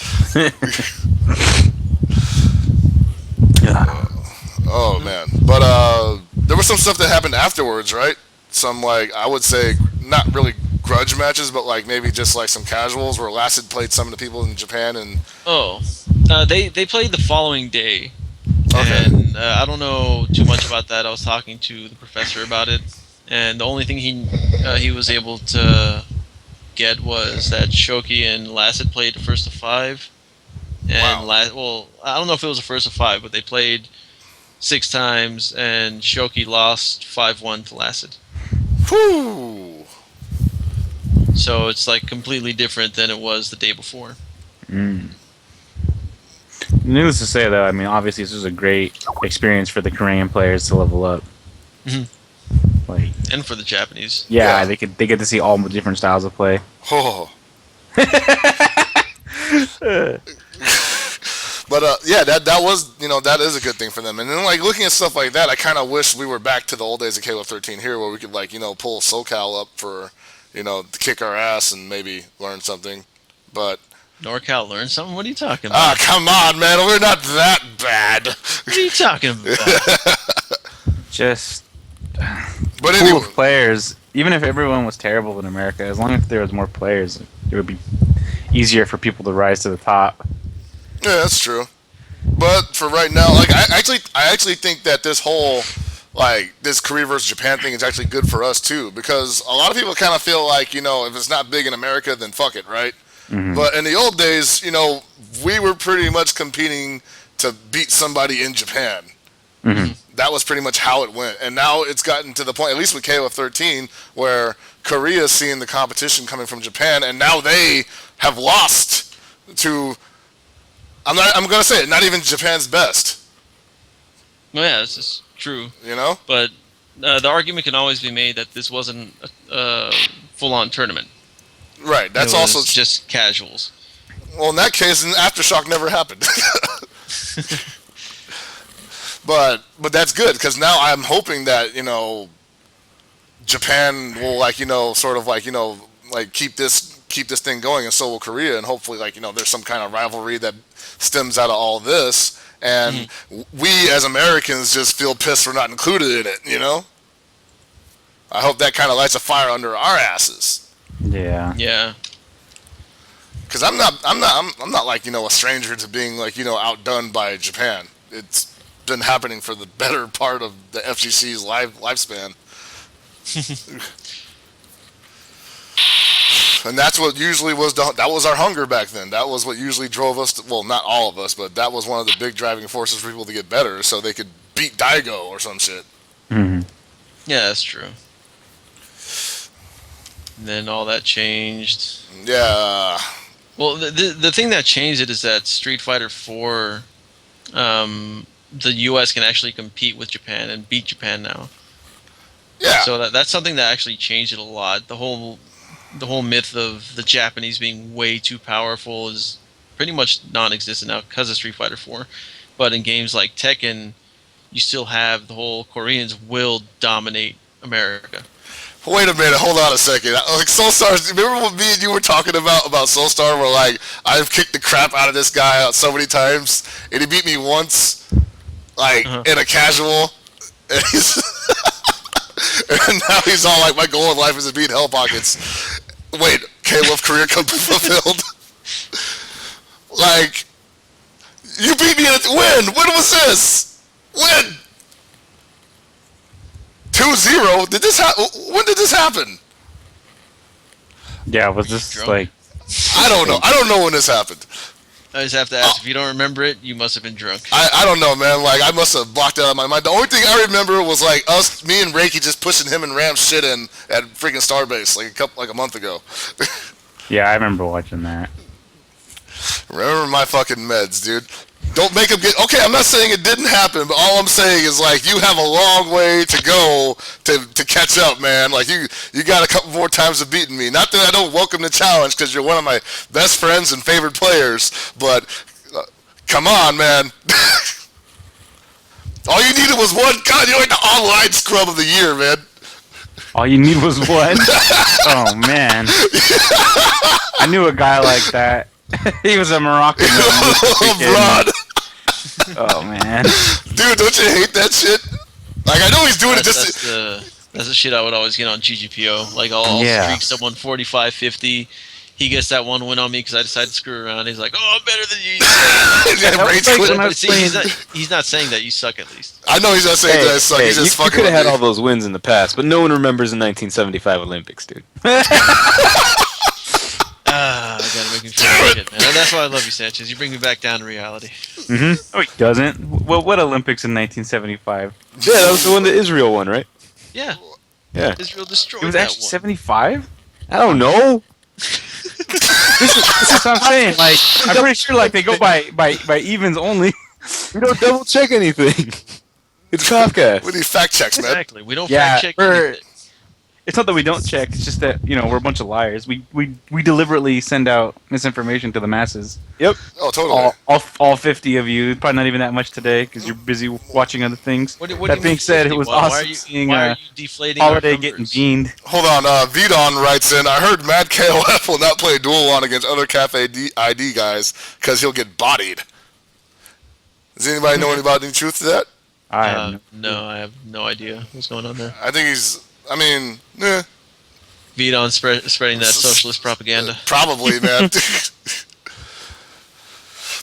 Oh man, but there was some stuff that happened afterwards, right? Some like I would say not really grudge matches, but like maybe just like some casuals where Lacid played some of the people in Japan and. Oh, they played the following day, Okay. and I don't know too much about that. I was talking to the professor about it, and the only thing he was able to get was that Shoki and Lacid played the first of 5, and Wow. well, I don't know if it was the first of 5, but they played 6 times, and Shoki lost 5-1 to Lacid. Whew. So it's like completely different than it was the day before. Needless to say, though, I mean, obviously this was a great experience for the Korean players to level up. Mhm. Like, And for the Japanese. yeah, Yeah. they get to see all the different styles of play. Oh. But yeah, that was that is a good thing for them. And then like looking at stuff like that, I kind of wish we were back to the old days of KOF 13 here, where we could like pull SoCal up for to kick our ass and maybe learn something. But NorCal learned something? What are you talking about? come on, man, we're not that bad. What are you talking about? Just But pool anyway, of players. Even if everyone was terrible in America, as long as there was more players, it would be easier for people to rise to the top. yeah, that's true. But for right now, like I actually think that this whole like this Korea versus Japan thing is actually good for us too, because a lot of people kind of feel like if it's not big in America, then fuck it, right? But in the old days, we were pretty much competing to beat somebody in Japan. That was pretty much how it went. And now it's gotten to the point, at least with KOF 13, where Korea's seeing the competition coming from Japan, and now they have lost to. I'm gonna say it, not even Japan's best. Well, yeah, this is true. But the argument can always be made that this wasn't a full-on tournament. Right. That's It was also just casuals. well. In that case, an aftershock never happened. But that's good because now I'm hoping that Japan will sort of like keep this thing going, and so will Korea, and hopefully there's some kind of rivalry that stems out of all this, and we as Americans just feel pissed we're not included in it. I hope that kind of lights a fire under our asses. Yeah. Yeah. Because I'm not like a stranger to being outdone by Japan. It's been happening for the better part of the FGC's lifespan, and that's what usually that was our hunger back then. That was what usually drove us. Well, not all of us, but that was one of the big driving forces for people to get better, so they could beat Daigo or some shit. Yeah, that's true. And then all that changed. Yeah. Well, the thing that changed it is that Street Fighter 4, the U.S. can actually compete with Japan and beat Japan now. Yeah. So that's something that actually changed it a lot. The whole myth of the Japanese being way too powerful is pretty much non-existent now because of Street Fighter 4. But in games like Tekken, you still have the whole Koreans will dominate America. Wait a minute, hold on a second. Like Soulstar, remember what me and you were talking about Soulstar, where like I've kicked the crap out of this guy out so many times, and he beat me once, like in a casual, and and now he's all like, my goal in life is to beat Hell Pockets. Wait, KOF career come fulfilled. Like, you beat me at when? When was this? When? 2-0? Did this when did this happen? Yeah, was this Drunk? like... I don't know. I don't know when this happened. I just have to ask, if you don't remember it, you must have been drunk. I don't know, man. Like, I must have blocked it out of my mind. The only thing I remember was like me and Reiki just pushing him and Ram shit in at freaking Starbase like a month ago. Yeah, I remember watching that. Remember my fucking meds, dude. Don't make him get... Okay, I'm not saying it didn't happen, but all I'm saying is, like, you have a long way to go to catch up, man. Like, you got a couple more times of beating me. Not that I don't welcome the challenge, because you're one of my best friends and favorite players, but come on, man. All you needed was one... God, you're like the online scrub of the year, man. All you need was one? Oh, man. I knew a guy like that. He was a Moroccan. LeBron. Oh, man. Dude, don't you hate that shit? Like, I know he's doing it just. That's the shit I would always get on GGPO. Like, I'll Yeah. streak someone 45, 50. He gets that one win on me because I decided to screw around. He's like, "Oh, I'm better than you." Yeah, rage like quit. when I But was see, playing- he's not saying that. You suck at least. I know he's not saying that I suck. He's just you fucking could have with had me. all those wins in the past, but no one remembers the 1975 Olympics, dude. I gotta make me feel like shit, man. And that's why I love you, Sanchez. You bring me back down to reality. Mm-hmm. Oh, he doesn't. Well, what Olympics in 1975? Yeah, that was the one that Israel won, right? Yeah, Yeah. Israel destroyed It was that actually one. 75. I don't know. This is what I'm saying. Like, I'm pretty sure like they go by evens only. We don't double check anything. It's We KOFCAST. need fact checks, man. Exactly. We don't Yeah, fact check we're- anything. It's not that we don't check. It's just that we're a bunch of liars. We deliberately send out misinformation to the masses. Oh, totally. All 50 of you. Probably not even that much today because you're busy watching other things. What do you That mean being said, it 50? was Why awesome are you, seeing why are you deflating Holiday our getting numbers? beamed. Hold on. Vidon writes in, I heard Mad KOF will not play Duel 1 against other Cafe ID guys because he'll get bodied. Does anybody know any truth to that? I have no- No, I have no idea what's going on there. I think eh, Vidon spreading that socialist propaganda. probably, man.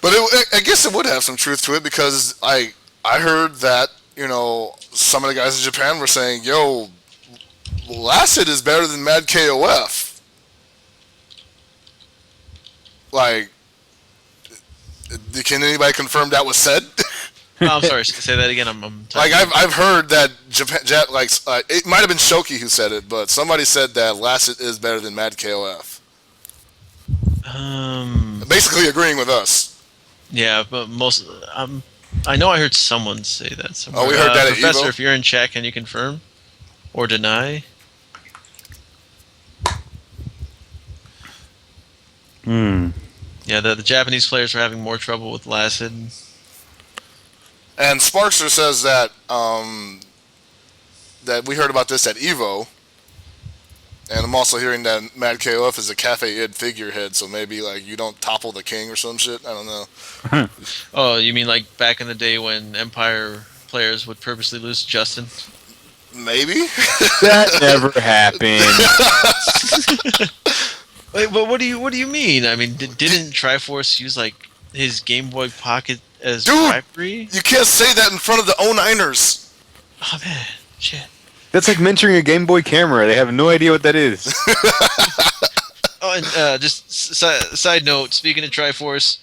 But I guess it would have some truth to it because I heard that, some of the guys in Japan were saying, yo, Lacid is better than Mad KOF. Like, can anybody confirm that was said? Oh, I'm sorry. Say that again. I'm Like I've heard that Japan, it might have been Shoki who said it, but somebody said that Lacet is better than Mad KOF. Basically agreeing with us. Yeah, but I know I heard someone say that somewhere. Oh, we heard that at Professor, Evo? if you're in chat, can you confirm or deny? Yeah, the Japanese players were having more trouble with Lacid. And Sparkster says that that we heard about this at Evo, and I'm also hearing that Mad KOF is a Cafe Id figurehead, so maybe like you don't topple the king or some shit. I don't know. Oh, you mean like back in the day when Empire players would purposely lose to Justin? Maybe. That never happened. Wait, but what do you mean? I mean, didn't Triforce use like his Game Boy Pocket as Dude! bribery? You can't say that in front of the 09ers. Oh man, shit. That's like mentoring a Game Boy camera. They have no idea what that is. Oh, and just side note, speaking of Triforce,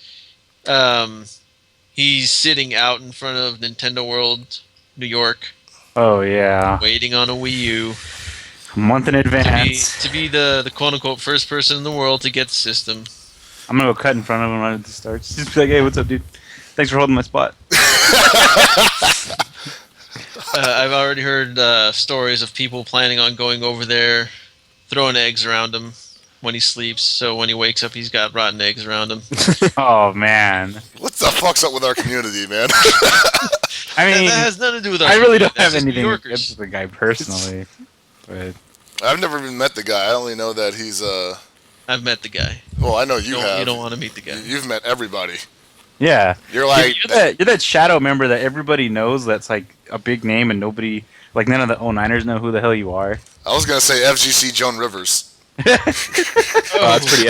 he's sitting out in front of Nintendo World, New York, Oh yeah, waiting on a Wii U a month in advance. to be the quote unquote first person in the world to get the system. I'm gonna go cut in front of him when it starts. Just be like, "Hey, what's up, dude? Thanks for holding my spot." I've already heard stories of people planning on going over there, throwing eggs around him when he sleeps, so when he wakes up, he's got rotten eggs around him. Oh man, What the fuck's up with our community, man? I mean, that has nothing to do with our I really don't community. That's have just New anything Yorkers. against the guy personally, but I've never even met the guy. I only know that he's I've met the guy. well, I know you have. You don't want to meet the guy. You've met everybody. yeah, You're like you're that shadow member that everybody knows. That's like a big name, and nobody, like none of the 09ers know who the hell you are. I was gonna say FGC Joan Rivers. Oh, that's pretty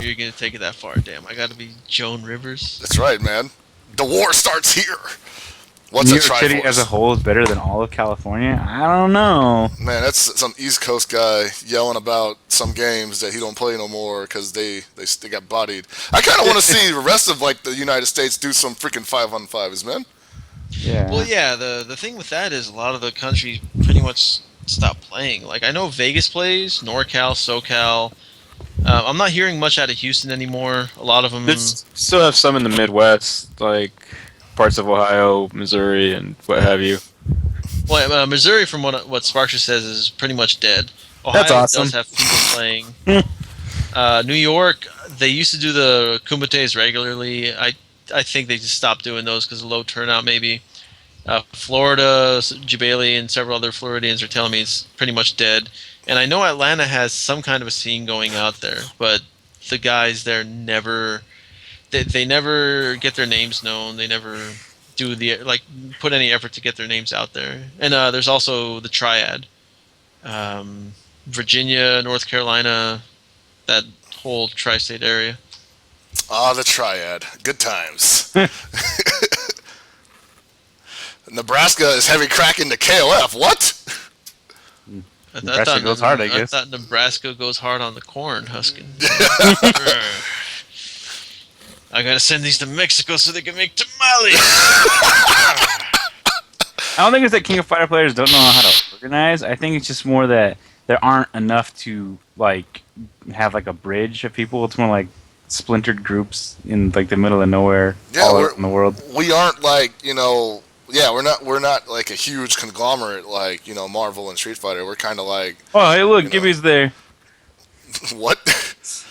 You're gonna take it that far, damn! I gotta be Joan Rivers. That's right, man. The war starts here. What's New a York City Triforce? as a whole is better than all of California. I don't know. Man, that's some East Coast guy yelling about some games that he don't play no more because they got bodied. I kind of want to see the rest of like the United States do some freaking 5-on-5s, man. Yeah. Well, yeah. The thing with that is a lot of the countries pretty much stopped playing. Like I know Vegas plays, NorCal, SoCal. I'm not hearing much out of Houston anymore. A lot of them. There's still have some in the Midwest, like parts of Ohio, Missouri, and what have you. Well, Missouri, from what Sparksher says, is pretty much dead. Ohio That's awesome. does have people playing. New York, they used to do the Kumbates regularly. I think they just stopped doing those because of low turnout, maybe. Florida, Jabali, and several other Floridians are telling me it's pretty much dead. And I know Atlanta has some kind of a scene going out there, but the guys there never they never get their names known. They never do put any effort to get their names out there. And there's also the Triad, Virginia, North Carolina, that whole tri-state area. Ah, the Triad. Good times. Nebraska is heavy cracking the KOF. What? Nebraska goes hard, I guess. I thought Nebraska goes hard on the corn husking. I gotta send these to Mexico so they can make tamales. I don't think it's that King of Fighter players don't know how to organize. I think it's just more that there aren't enough to like have like a bridge of people. It's more like splintered groups in like the middle of nowhere all around the world. We aren't like, we're not like a huge conglomerate like, Marvel and Street Fighter. We're kind of like, Oh, hey, look, Gibby's there what?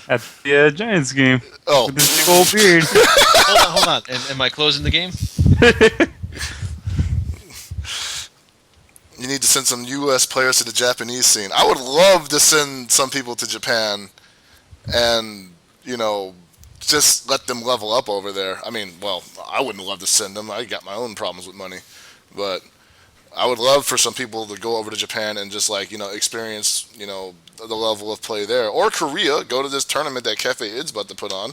at the Giants game Oh, with this big old beard. Hold on. Am I closing the game? you need to send some U.S. players to the Japanese scene. I would love to send some people to Japan and, just let them level up over there. I mean, well, I wouldn't love to send them. I got my own problems with money. But I would love for some people to go over to Japan and just like, experience, the level of play there. Or Korea, go to this tournament that Cafe Id's about to put on.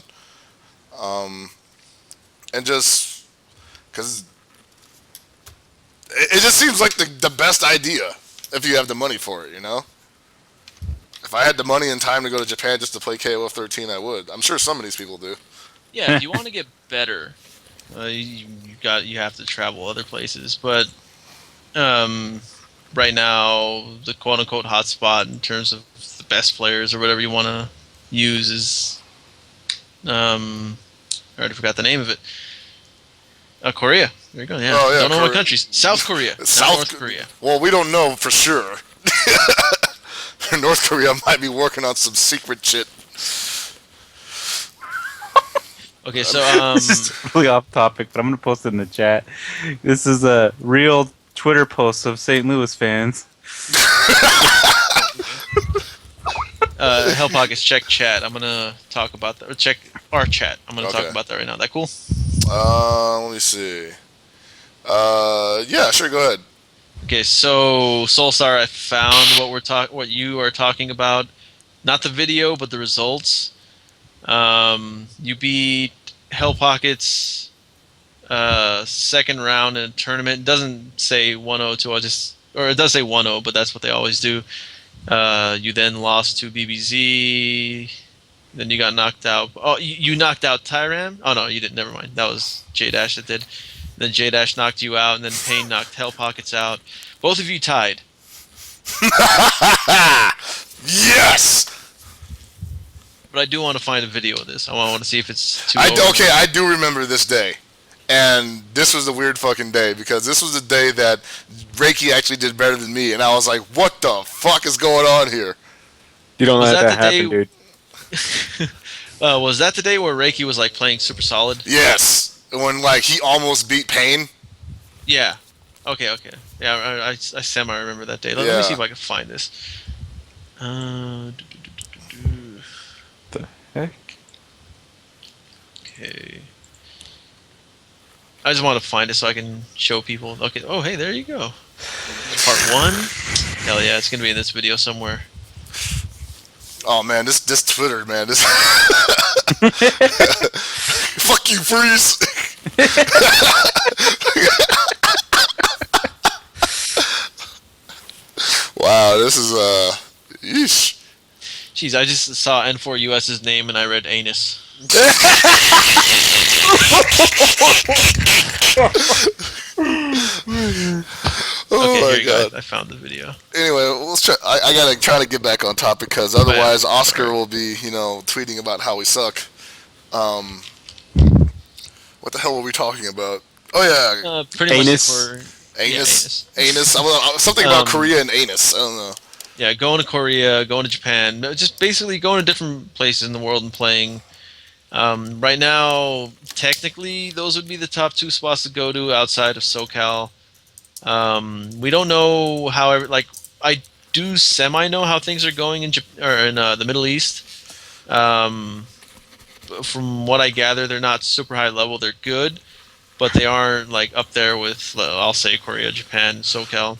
And just, because it just seems like the best idea if you have the money for it, If I had the money and time to go to Japan just to play KOF 13, I would. I'm sure some of these people do. Yeah, if you want to get better, you have to travel other places. But right now, the quote unquote hotspot in terms of the best players or whatever you want to use is I already forgot the name of it. Korea. There you go. Yeah. Oh, yeah, don't know Korea. what countries. South Korea. Not North Korea. Well, we don't know for sure. North Korea might be working on some secret shit. Okay, so This is totally off topic, but I'm gonna post it in the chat. This is a real Twitter post of St. Louis fans. Hell Pockets, check chat. I'm gonna talk about that. Or check our chat. I'm gonna talk Okay. about that right now. That cool? Let me see. Yeah, sure, go ahead. Okay, so Soulstar, I found what you are talking about. Not the video, but the results. You beat Hell Pockets second round in a tournament. It doesn't say 1-0 or it does say 1-0, but that's what they always do. You then lost to BBZ. Then you got knocked out. Oh, you knocked out Tyram? Oh, no, you didn't. Never mind. That was J-Dash that did. Then J-Dash knocked you out, and then Payne knocked Hell Pockets out. Both of you tied. Yes! But I do want to find a video of this. I want to see if it's too Okay, I do remember this day. And this was a weird fucking day because this was the day that Reiki actually did better than me. And I was like, what the fuck is going on here? You don't Was let that that the happen, day- dude. Was that the day where Reiki was like playing super solid? Yes. When, like, he almost beat Payne. Yeah. Okay. Yeah, I semi remember that day. Let me Yeah. see if I can find this. The heck? Okay. I just want to find it so I can show people. Okay. Oh, hey, there you go. Part 1. Hell yeah, it's gonna be in this video somewhere. Oh, man, this Twitter, man. This. Fuck you, Freeze. Wow, this is, yeesh. Jeez, I just saw N4US's name and I read anus. Oh, Okay, my here you go. God. I found the video. Anyway, let's try. I gotta try to get back on topic because otherwise Oscar will be, tweeting about how we suck. What the hell were we talking about? Oh yeah, Pretty Anus. much for anus, yeah, anus. Something about Um, Korea and anus. I don't know. yeah, going to Korea, going to Japan, just basically going to different places in the world and playing. Right now, technically, those would be the top 2 spots to go to outside of SoCal. We don't know how. I do semi know how things are going in the Middle East. from what I gather, they're not super high level. They're good, but they aren't like up there with I'll say Korea, Japan, SoCal.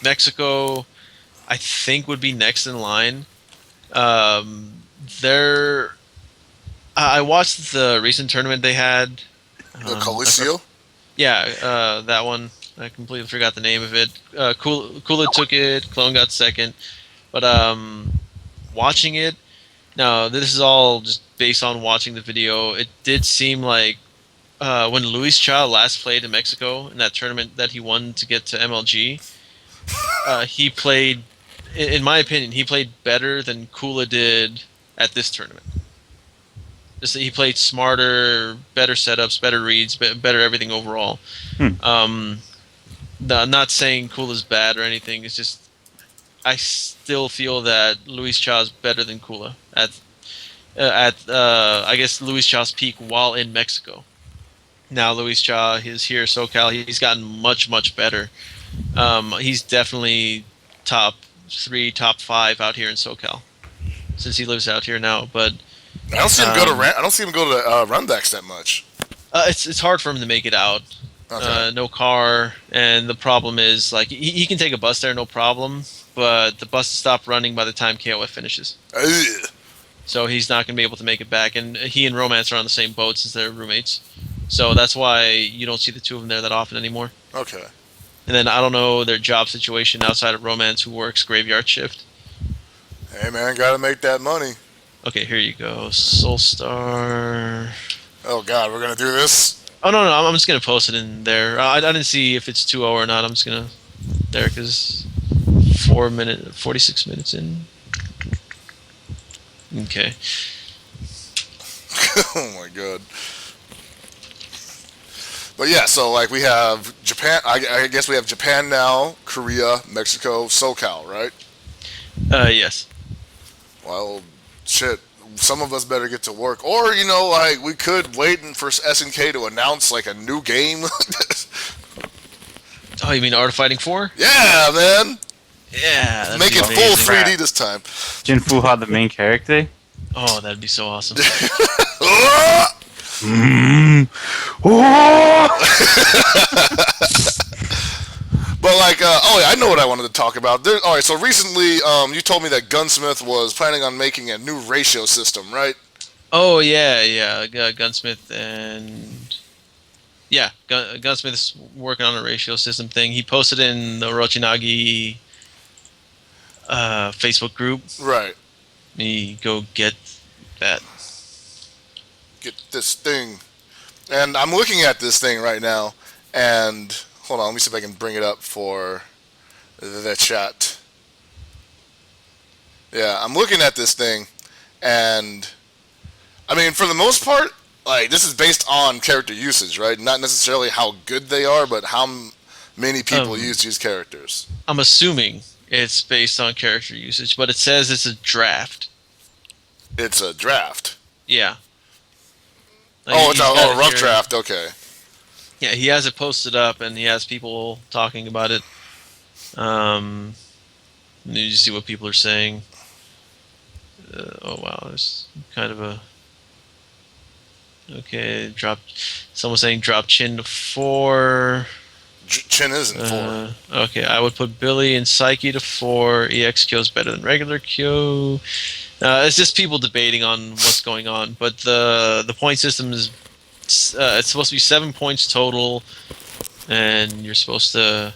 Mexico, I think would be next in line. They're I watched the recent tournament they had. The Coliseo? Yeah, that one. I completely forgot the name of it. Kula took it. Clone got second. But watching it, now this is all just based on watching the video. It did seem like when Luis Cha last played in Mexico in that tournament that he won to get to MLG, he played, in my opinion, he played better than Kula did at this tournament. Just that he played smarter, better setups, better reads, better everything overall. I'm not saying Kula's bad or anything. It's just I still feel that Luis Cha is better than Kula at I guess Luis Cha's peak while in Mexico. Now Luis Cha is here, SoCal. He's gotten much better. He's definitely top 3, top 5 out here in SoCal since he lives out here now. But I don't see him go to runbacks that much. it's hard for him to make it out. Okay. No car, and the problem is like he can take a bus there, no problem. But the bus stopped running by the time KOF finishes, Ugh. so he's not going to be able to make it back. And he and Romance are on the same boat since they're roommates, so that's why you don't see the two of them there that often anymore. Okay. And then I don't know their job situation outside of Romance, who works graveyard shift. Hey man, gotta make that money. Okay, here you go, Soulstar. Oh god, we're gonna do this? Oh no, I'm just gonna post it in there. I didn't see if it's 2-0 or not. I'm just gonna there because 46 minutes in. Okay. Oh my god. But yeah, so like we have Japan. I guess we have Japan now, Korea, Mexico, SoCal, right? Yes. Well, shit. Some of us better get to work, or like we could wait for SNK to announce like a new game. Oh, you mean Art of Fighting 4? Yeah, man. Yeah. that'd Make be it amazing. full 3D this time. Jin Fuha, the main character. Oh, that'd be so awesome. But like, I know what I wanted to talk about. All right, so recently, you told me that Gunsmith was planning on making a new ratio system, right? Oh yeah. Gunsmith and Gunsmith's working on a ratio system thing. He posted in the Orochinagi Facebook group. Right. Me go get that. Get this thing, and I'm looking at this thing right now, and hold on, let me see if I can bring it up for the chat. Yeah, I'm looking at this thing, and I mean, for the most part, like this is based on character usage, right? Not necessarily how good they are, but how many people use these characters. I'm assuming it's based on character usage, but it says it's a draft. It's a draft. Yeah. Like, Oh, it's a he's got it rough here. draft. Okay. Yeah, he has it posted up, and he has people talking about it. Let me just see what people are saying. Oh wow, there's kind of a okay. Someone saying drop Chin to 4. Chin isn't 4. Okay, I would put Billy and Psyche to 4. EX Kyo is better than regular Kyo. It's just people debating on what's going on, but the point system is it's supposed to be 7 points total, and you're supposed to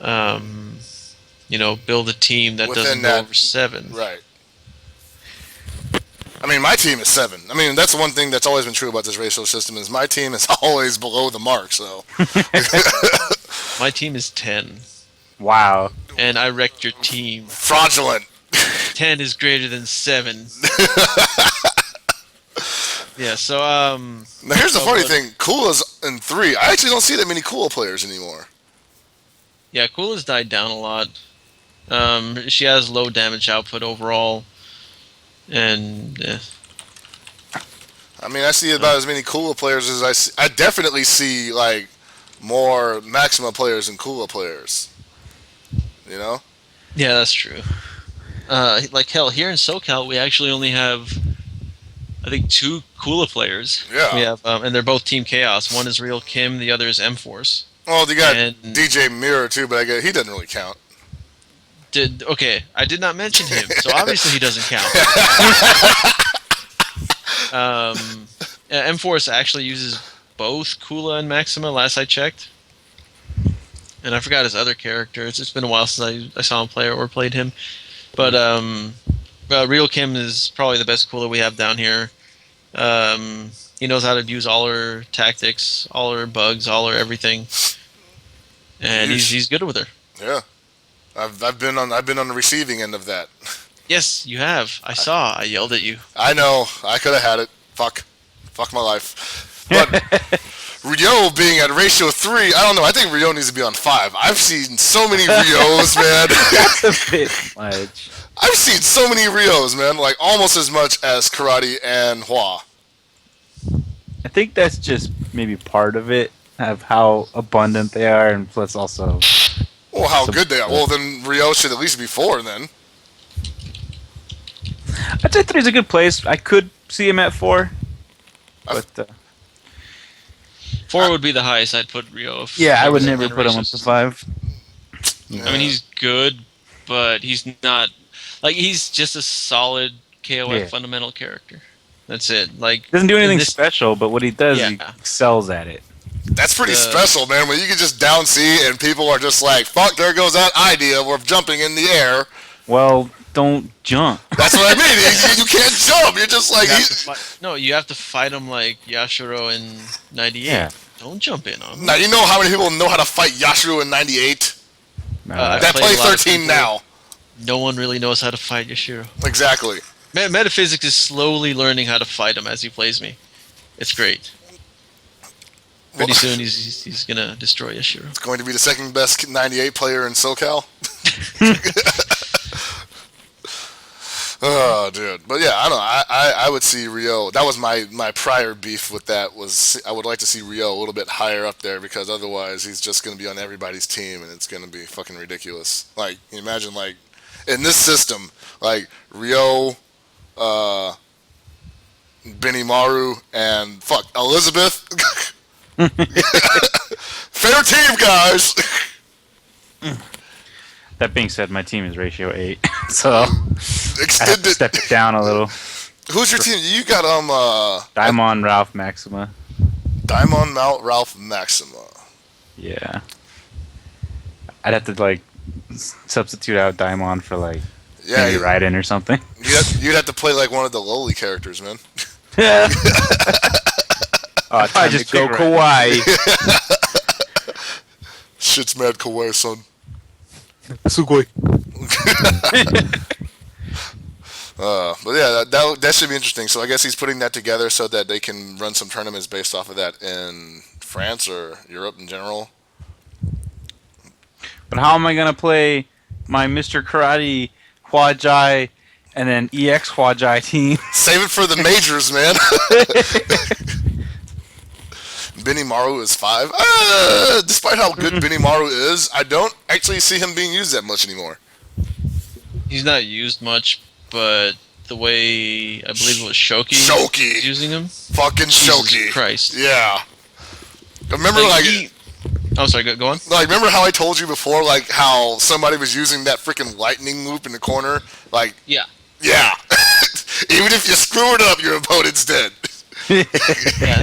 build a team that doesn't go over 7. Right. I mean, my team is 7. I mean, that's the one thing that's always been true about this ratio system is my team is always below the mark. So My team is 10, Wow. and I wrecked your team. fraudulent. 10 is greater than 7. Yeah, so Now here's the funny thing: Kula's in 3. I actually don't see that many Kula players anymore. yeah, Kula's died down a lot. She has low damage output overall, and I mean, I see about as many Kula players as I see. I definitely see like more Maxima players than Kula players. You know? yeah, that's true. Like hell, here in SoCal, we actually only have, I think, 2 Kula players. Yeah. We have, and they're both Team Chaos. One is Real Kim, the other is M-Force. Well, you got And- DJ Mirror too, but I guess he doesn't really count. Okay, I did not mention him, so obviously he doesn't count. M-Force actually uses both Kula and Maxima, last I checked. And I forgot his other character. It's been a while since I saw him play or played him. But Real Kim is probably the best Kula we have down here. He knows how to use all her tactics, all her bugs, all her everything. And he's good with her. Yeah, I've been on the receiving end of that. Yes, you have. I saw. I yelled at you. I know. I could have had it. Fuck my life. But Ryo being at ratio 3, I don't know. I think Ryo needs to be on 5. I've seen so many Ryos, man. That's a bit much. I've seen so many Ryos, man. Like almost as much as Karate and Hua. I think that's just maybe part of it, of how abundant they are, and plus also. Well, how good they are. Well, then Ryo should at least be 4 then. I'd say 3 is a good place. I could see him at 4. But 4 would be the highest I'd put Rio. yeah, I would in never put him up to 5. I mean, he's good, but he's not like he's just a solid KOF fundamental character. That's it. Like Doesn't do anything this- special, but what he does, he Yeah. excels at it. That's pretty special, man. When you can just down C and people are just like, fuck, there goes that idea. We're jumping in the air. Well, don't jump. That's what I mean. You can't jump. You're just like... No, you have to fight him like Yashiro in '98. Yeah. Don't jump in on him. Now, you know how many people know how to fight Yashiro in 98? I've That played play a lot of 13 people. now. No one really knows how to fight Yashiro. Exactly. Metaphysics is slowly learning how to fight him as he plays me. It's great. Pretty soon he's gonna destroy Yashiro. It's going to be the second best 98 player in SoCal. Oh, dude. But yeah, I don't know. I would see Ryo. That was my prior beef with that, was I would like to see Ryo a little bit higher up there, because otherwise he's just going to be on everybody's team and it's going to be fucking ridiculous. Like, you imagine, like, in this system, like, Ryo, Benimaru, and, Elizabeth. Fair team, guys! That being said, my team is ratio 8, so I have to Extended. step it down a little. Who's your team? You got, Daimon, Ralph, Maxima. Daimon, Mount, Ralph, Maxima. Yeah. I'd have to, like, substitute out Daimon for, like, Yeah, maybe Raiden or something. you'd have to play like one of the lowly characters, man. I just go Kawaii. Shit's mad kawaii, son. Sugoi. But yeah, that should be interesting. So I guess he's putting that together so that they can run some tournaments based off of that in France or Europe in general. But how am I going to play my Mr. Karate, Huajai, and then EX Huajai team? Save it for the majors, man. Benimaru is 5. Despite how good Benimaru is, I don't actually see him being used that much anymore. He's not used much, but the way I believe it was Shoki Shoki. using him. Fucking Jesus Shoki. Christ. Yeah. Remember, I'm sorry. Go on. like, remember how I told you before, like, how somebody was using that freaking lightning loop in the corner? Like, Yeah. yeah. Even if you screw it up, your opponent's dead. Yeah,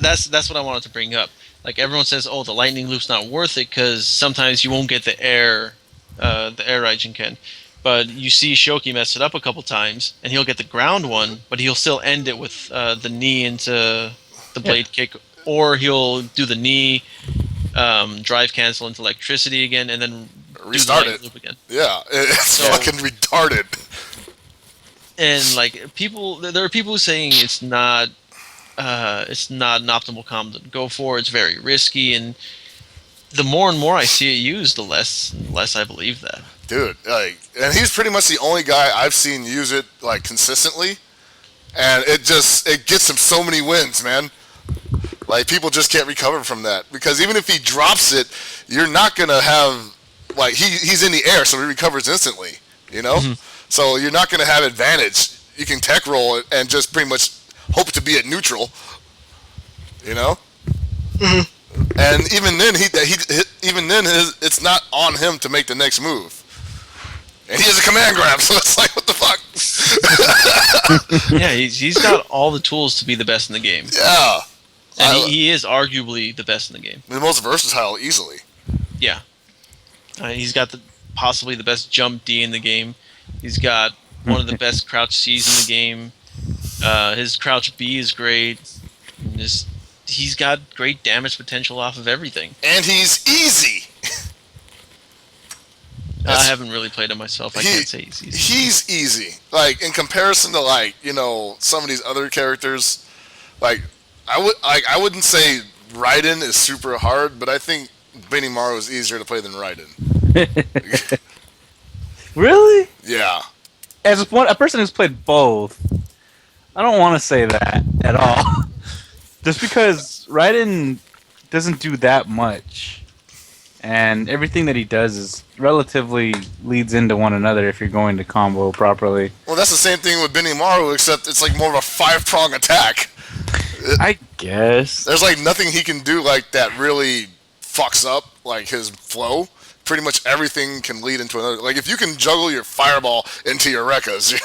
that's what I wanted to bring up. Like everyone says, oh, the lightning loop's not worth it because sometimes you won't get the air Raijinken. But you see Shoki mess it up a couple times, and he'll get the ground one, but he'll still end it with the knee into the blade kick, or he'll do the knee, drive cancel into electricity again, and then Restart do the it. loop again. Yeah, it's So- fucking retarded. And like there are people saying it's not an optimal combo to go for. It's very risky, and the more and more I see it used, the less I believe that. Dude, like, and he's pretty much the only guy I've seen use it, like, consistently, and it gets him so many wins, man. Like, people just can't recover from that, because even if he drops it, you're not gonna have, like, he's in the air, so he recovers instantly, you know? So you're not going to have advantage. You can tech roll it and just pretty much hope to be at neutral. You know. And even then, it's not on him to make the next move. And he has a command grab, so it's like, what the fuck? Yeah, he's got all the tools to be the best in the game. Yeah. And he is arguably the best in the game. The most versatile, easily. Yeah. He's got possibly the best jump D in the game. He's got one of the best crouch Cs in the game. His crouch B is great. He's got great damage potential off of everything. And he's easy. I haven't really played him myself. I can't say he's easy. He's easy. Like, in comparison to, like, you know, some of these other characters, like, I wouldn't say Raiden is super hard, but I think Benimaru is easier to play than Raiden. Really? Yeah. As a person who's played both, I don't want to say that at all. Just because Raiden doesn't do that much, and everything that he does is relatively leads into one another if you're going to combo properly. Well, that's the same thing with Benimaru, except it's like more of a 5-prong attack. I guess. There's like nothing he can do like that really fucks up like his flow. Pretty much everything can lead into another. Like if you can juggle your fireball into your Rekkas.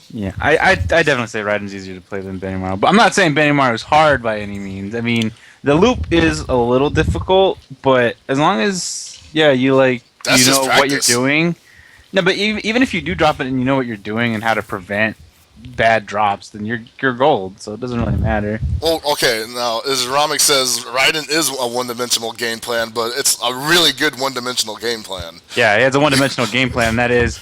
Yeah, I definitely say Raiden's easier to play than Benimaru. But I'm not saying Benimaru is hard by any means. I mean, the loop is a little difficult, but as long as you like That's you just know what you're practice. doing. No, but even if you do drop it and you know what you're doing and how to prevent bad drops, then you're gold. So it doesn't really matter. Well, okay, now as Ramik says, Raiden is a one-dimensional game plan, but it's a really good one-dimensional game plan. Yeah, it has a one-dimensional game plan. And that is,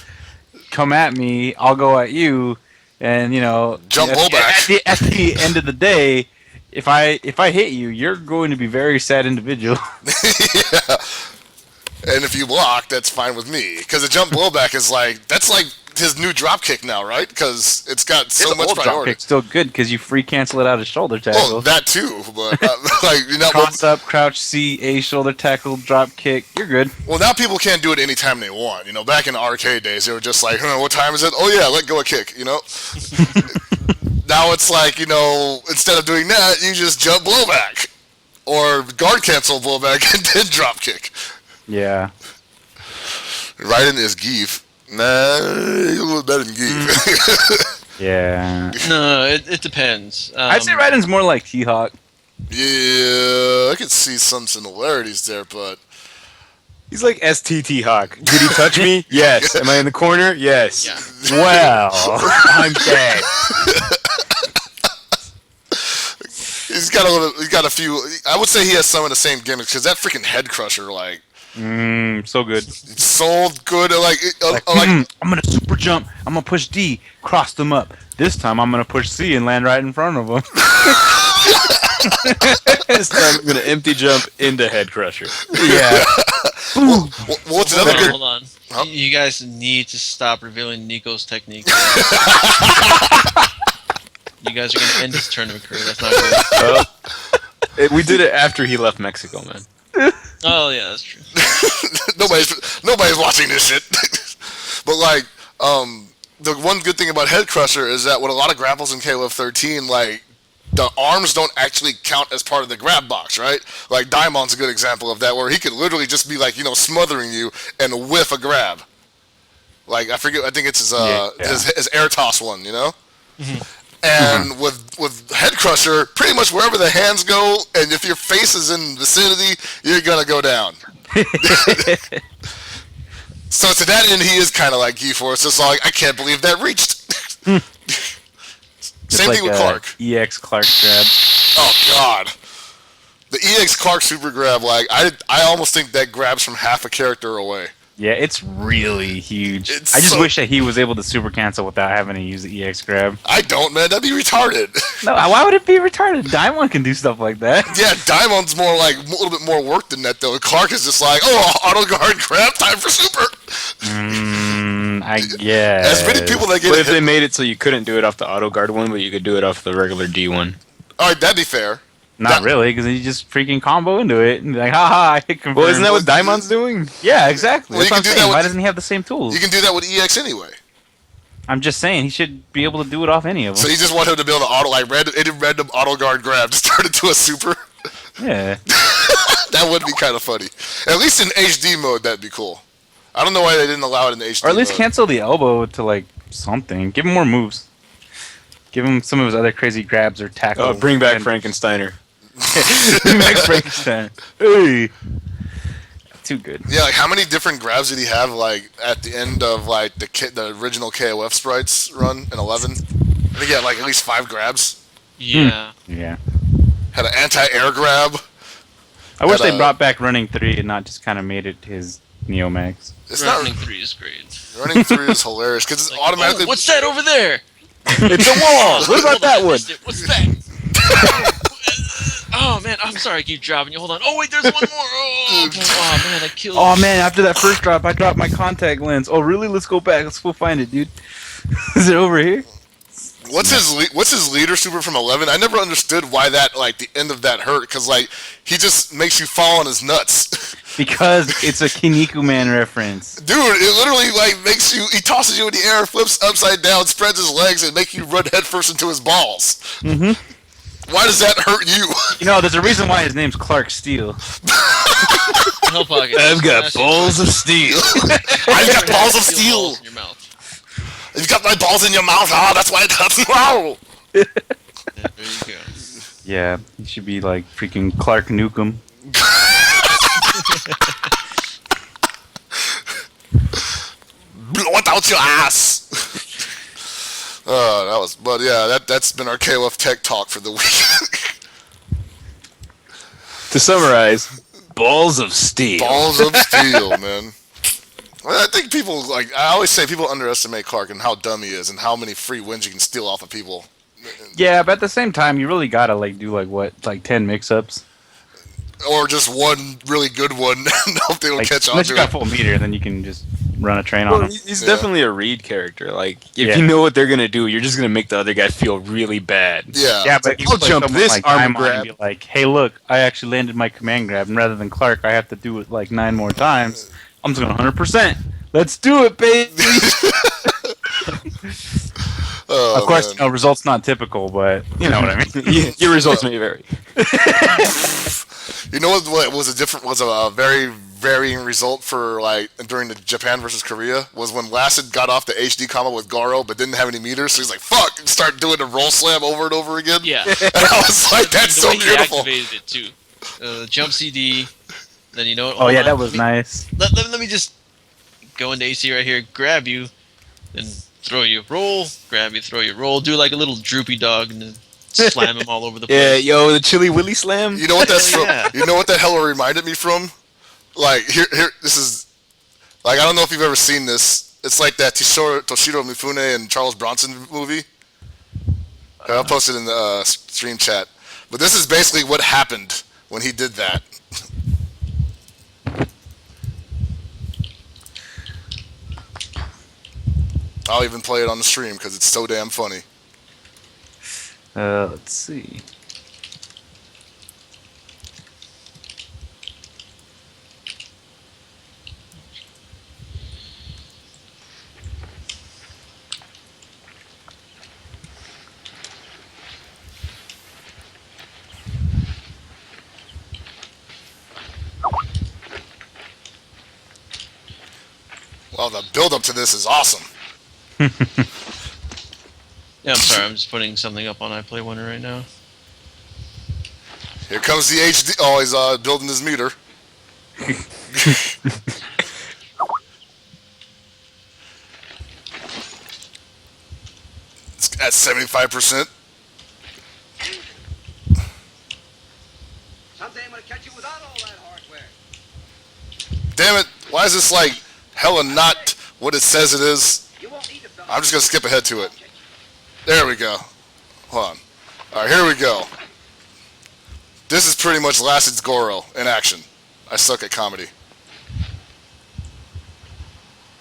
come at me, I'll go at you, and you know, Jump at, blowback. at the end of the day, if I hit you, you're going to be a very sad individual. Yeah. And if you block, that's fine with me. Because the jump blowback is like, that's like his new drop kick now, right? Because it's got so His much old drop priority. kick's still good because you free cancel it out of shoulder tackle. Oh, that too. But like, you know, Cross up, crouch C, A shoulder tackle, drop kick. You're good. well, now people can't do it anytime they want. You know, back in the arcade days, they were just like, what time is it? Oh yeah, let go a kick. You know. Now it's like, you know, instead of doing that, you just jump blowback or guard cancel blowback and then drop kick. Yeah. Raiden is Geef. Nah, he's a little better than Geef. Yeah. No, it depends. I'd say Raiden's more like T-Hawk. Yeah, I could see some similarities there, but He's like STT Hawk. Did he touch me? Yes. Am I in the corner? Yes. Yeah. Well, I'm dead. he's got a few. I would say he has some of the same gimmicks because that freaking head crusher, like, so good. it's so good. Like, I'm gonna super jump. I'm gonna push D, cross them up. This time I'm gonna push C and land right in front of them. This time I'm gonna empty jump into Head Crusher. Yeah. what's another good? Hold on. Huh? You guys need to stop revealing Nico's technique. You guys are gonna end his tournament career. That's not good. We did it after he left Mexico, man. Oh yeah, that's true. nobody's watching this shit. But like, the one good thing about Head Crusher is that with a lot of grapples in KOF 13, like, the arms don't actually count as part of the grab box, right? Like, Daimon's a good example of that, where he could literally just be like, you know, smothering you and whiff a grab. Like, I think it's his air toss one, you know? And with Head Crusher, pretty much wherever the hands go, and if your face is in the vicinity, you're gonna go down. So to that end, he is kind of like G-Force. It's like, I can't believe that reached. Same thing with Clark. EX Clark grab. Oh God, the EX Clark super grab. Like, I almost think that grabs from half a character away. Yeah, it's really huge. It's I just so- wish that he was able to super cancel without having to use the EX grab. I don't, man. That'd be retarded. No, why would it be retarded? Diamond can do stuff like that. Yeah, Diamond's more like a little bit more work than that though. Clark is just like, oh, auto guard grab, time for super. I guess. As many people that get What if hit. they made it so you couldn't do it off the auto guard one, but you could do it off the regular D one? All right, that'd be fair. Not really, because you just freaking combo into it and be like, haha, I hit confirm. Well, isn't that what Daimon's doing? Yeah, exactly. Well, you That's what I'm can do saying. that Why with- doesn't he have the same tools? You can do that with EX anyway. I'm just saying he should be able to do it off any of So them. you just want him to be able to auto like random auto guard grab to turn into a super. Yeah. That would be kind of funny. At least in HD mode, that'd be cool. I don't know why they didn't allow it in HD. Or at least mode. cancel the elbow to like something. Give him more moves. Give him some of his other crazy grabs or tackles. Oh, bring back And- Frankensteiner. Bring back Frankenstein. Hey. Too good. Yeah, like how many different grabs did he have? Like at the end of like the original KOF sprites run in 11, I think he had like at least 5 grabs. Yeah. Yeah. Had an anti-air grab. I wish Had they a- brought back Running 3 and not just kind of made it his Neo Max. It's Running not 3 is great. running 3 is hilarious because it's automatically. Oh, what's that over there? It's a wall. What about Hold on, that I one? missed it. What's that? Oh man, I'm sorry I keep dropping you. Hold on. Oh wait, there's one more. Oh man, I killed. Oh man, after that first drop, I dropped my contact lens. Oh really? Let's go back. Let's go find it, dude. Is it over here? What's his leader super from 11? I never understood why that like the end of that hurt because like he just makes you fall on his nuts. Because it's a Kiniku Man reference. Dude, it literally like makes you. He tosses you in the air, flips upside down, spreads his legs, and make you run headfirst into his balls. Mm-hmm. Why does that hurt you? You know, there's a reason why his name's Clark Steele. Hell pocket. I've got Smash balls of steel. I've got balls of steel steel. balls in your mouth. You've got my balls in your mouth. Ah, that's why it hurts. Wow. Yeah, there you go. Yeah, he should be like freaking Clark Nukem. Blow it out your ass. That was, but yeah, that's been our KOF Tech talk for the week. To summarize, balls of steel. Balls of steel, man. Well, I think people like. I always say people underestimate Clark and how dumb he is and how many free wins you can steal off of people. Yeah, but at the same time, you really gotta like do like what, like 10 mix-ups. Or just one really good one and hope they don't Like, catch on unless to you got it. full meter, then you can just run a train Well, on him. he's Yeah. definitely a read character. Like, if Yeah. you know what they're gonna do, you're just gonna make the other guy feel really bad. Yeah. Yeah, but like, you I'll play jump someone this like armor Daimon grab. and be like, hey, look, I actually landed my command grab, and rather than Clark, I have to do it like 9 more times. I'm just going 100%. Let's do it, baby. Oh, Of course, man. you know, results not typical, but you know what I mean. Yeah, your results may vary. You know what was a very varying result for like during the Japan versus Korea was when Lassad got off the HD combo with Garo but didn't have any meters, so he's like, "Fuck!" and start doing the roll slam over and over again. Yeah. And I was like, "That's The so way he beautiful." activated it too. Jump CD. Then you know. Oh, yeah, hold on, that was let me- nice. Let me just go into AC right here, grab you, then throw you, roll, grab you, throw you, roll, do like a little droopy dog, and then slam him all over the Yeah, place. yo, the Chili Willy Slam. You know what that's Hell from? yeah. You know what that hell reminded me from? Like here, this is like I don't know if you've ever seen this. It's like that Toshiro Mifune and Charles Bronson movie. I'll post it in the stream chat. But this is basically what happened when he did that. I'll even play it on the stream because it's so damn funny. Let's see. Well, the build up to this is awesome. Yeah, I'm sorry, I'm just putting something up on iPlay Winner right now. Here comes the HD. Oh, he's building his meter. It's at 75%. Someday I'm gonna catch you without all that hardware. Damn it! Why is this like hella not what it says it is? You won't need to film. I'm just gonna skip ahead to it. There we go. Hold on. Alright, here we go. This is pretty much Lassed's Goro in action. I suck at comedy.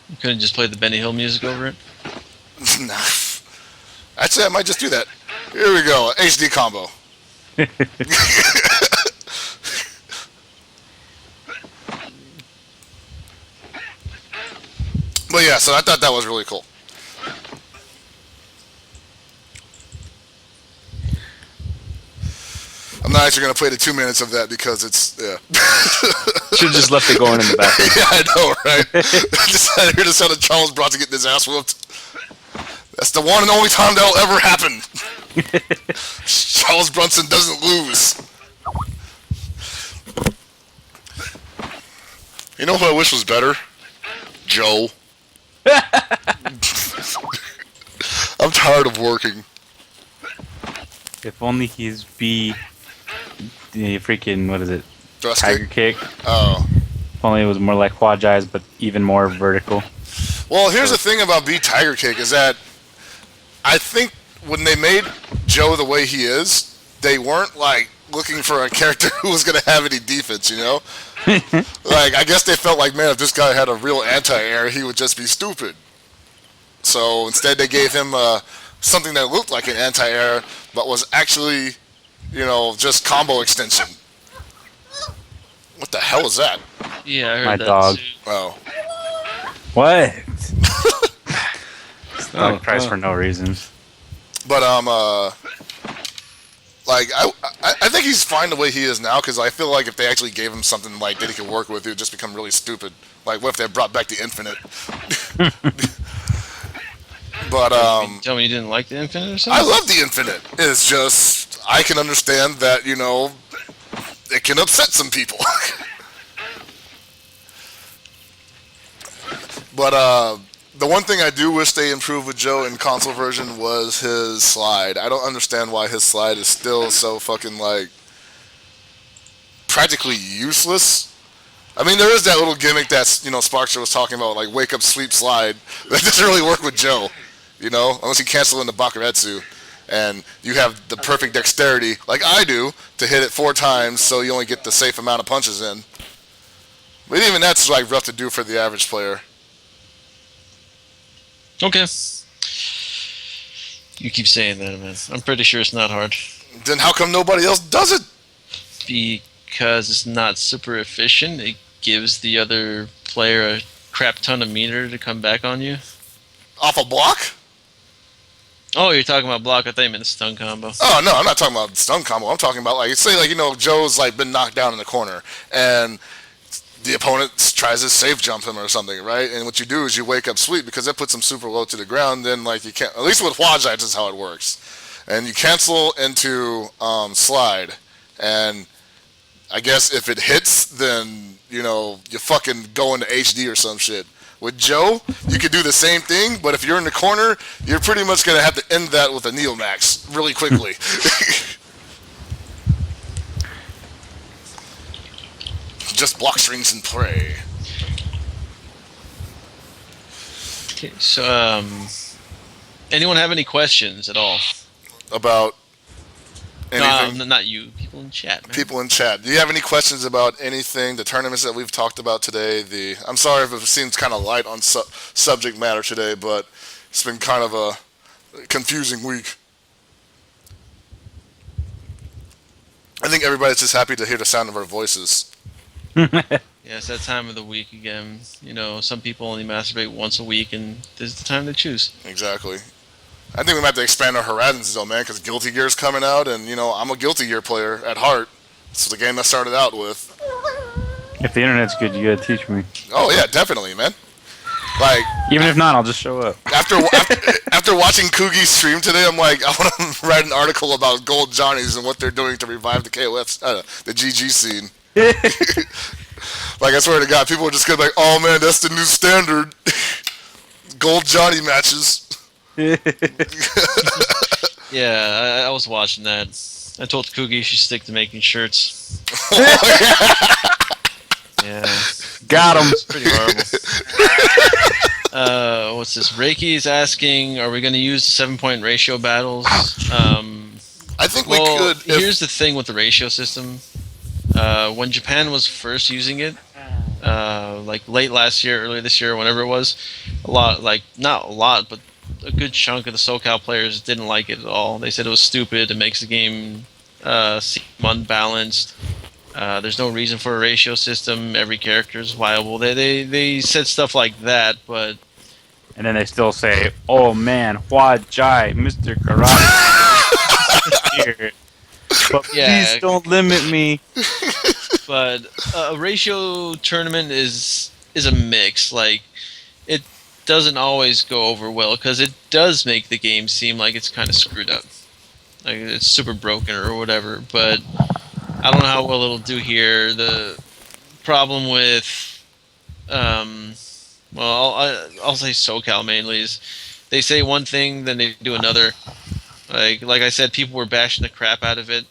You couldn't just play the Benny Hill music over it? Nah. Actually, I might just do that. Here we go. HD combo. But yeah, so I thought that was really cool. I'm not actually going to play the 2 minutes of that because it's, yeah. Should have just left it going in the background. Yeah, I know, right? I hear the sound of Charles Bronson getting his ass whooped. That's the one and only time that'll ever happen. Charles Bronson doesn't lose. You know who I wish was better? Joe. I'm tired of working. If only he's the freaking, what is it? Thrust Tiger kick? kick. Oh. If only it was more like Huajai's, but even more vertical. Well, here's the thing about B Tiger Kick is that I think when they made Joe the way he is, they weren't like looking for a character who was going to have any defense, you know? Like, I guess they felt like, man, if this guy had a real anti-air, he would just be stupid. So instead they gave him something that looked like an anti-air, but was actually, you know, just combo extension. What the hell is that? Yeah, I heard My that dog. too. Oh. What? Oh, Like price for no reason. But like I think he's fine the way he is now because I feel like if they actually gave him something like that he could work with, it would just become really stupid. Like what if they brought back the Infinite? But Tell me you didn't like the Infinite or something? I love the Infinite. It's just I can understand that, you know, it can upset some people. But the one thing I do wish they improved with Joe in console version was his slide. I don't understand why his slide is still so fucking like practically useless. I mean, there is that little gimmick that's, you know, Sparkster was talking about, like wake up, sleep, slide. That doesn't really work with Joe, you know, unless you cancel in the Bakuretsu. And you have the perfect dexterity, like I do, to hit it 4 times so you only get the safe amount of punches in. But even that's like rough to do for the average player. Okay. You keep saying that, man. I'm pretty sure it's not hard. Then how come nobody else does it? Because it's not super efficient. It gives the other player a crap ton of meter to come back on you. Off a block? Oh, you're talking about block. I thought you meant the stun combo. Oh, no, I'm not talking about stun combo. I'm talking about, like, say, like, you know, Joe's, like, been knocked down in the corner, and the opponent tries to safe jump him or something, right? And what you do is you wake up sleep, because that puts him super low to the ground, then, like, you can't, at least with Huajai, this is how it works. And you cancel into slide, and I guess if it hits, then, you know, you fucking go into HD or some shit. With Joe, you could do the same thing, but if you're in the corner, you're pretty much going to have to end that with a Neomax really quickly. Just block strings and pray. Okay, so, anyone have any questions at all? About anything? No, not you. People in chat, man. People in chat. Do you have any questions about anything, the tournaments that we've talked about today? I'm sorry if it seems kind of light on subject matter today, but it's been kind of a confusing week. I think everybody's just happy to hear the sound of our voices. Yeah, it's that time of the week again. You know, some people only masturbate once a week, and this is the time to choose. Exactly. I think we might have to expand our horizons, though, man, because Guilty Gear's coming out, and, you know, I'm a Guilty Gear player at heart. It's the game I started out with. If the internet's good, you gotta teach me. Oh, yeah, definitely, man. Like, Even if not, I'll just show up. after watching Koogie's stream today, I'm like, I want to write an article about Gold Johnnies and what they're doing to revive the the GG scene. Like, I swear to God, people are just gonna be like, oh man, that's the new standard. Gold Johnny matches. Yeah, I was watching that. I told Kugi she should stick to making shirts. Yeah. Got him. It's pretty horrible. What's this? Reiki's asking, are we going to use the 7-point ratio battles? I think we Well, could. If, here's the thing with the ratio system. When Japan was first using it, like late last year, early this year, whenever it was, not a lot, but a good chunk of the SoCal players didn't like it at all. They said it was stupid. It makes the game seem unbalanced. There's no reason for a ratio system. Every character is viable. They said stuff like that, but And then they still say, "Oh man, Hua Jai, Mr. Karate." Here. But Yeah. please don't limit me. but a ratio tournament is a mix. Like, it doesn't always go over well because it does make the game seem like it's kind of screwed up, like it's super broken or whatever. But I don't know how well it'll do here. The problem with, well, I'll say SoCal mainly is they say one thing, then they do another. Like I said, people were bashing the crap out of it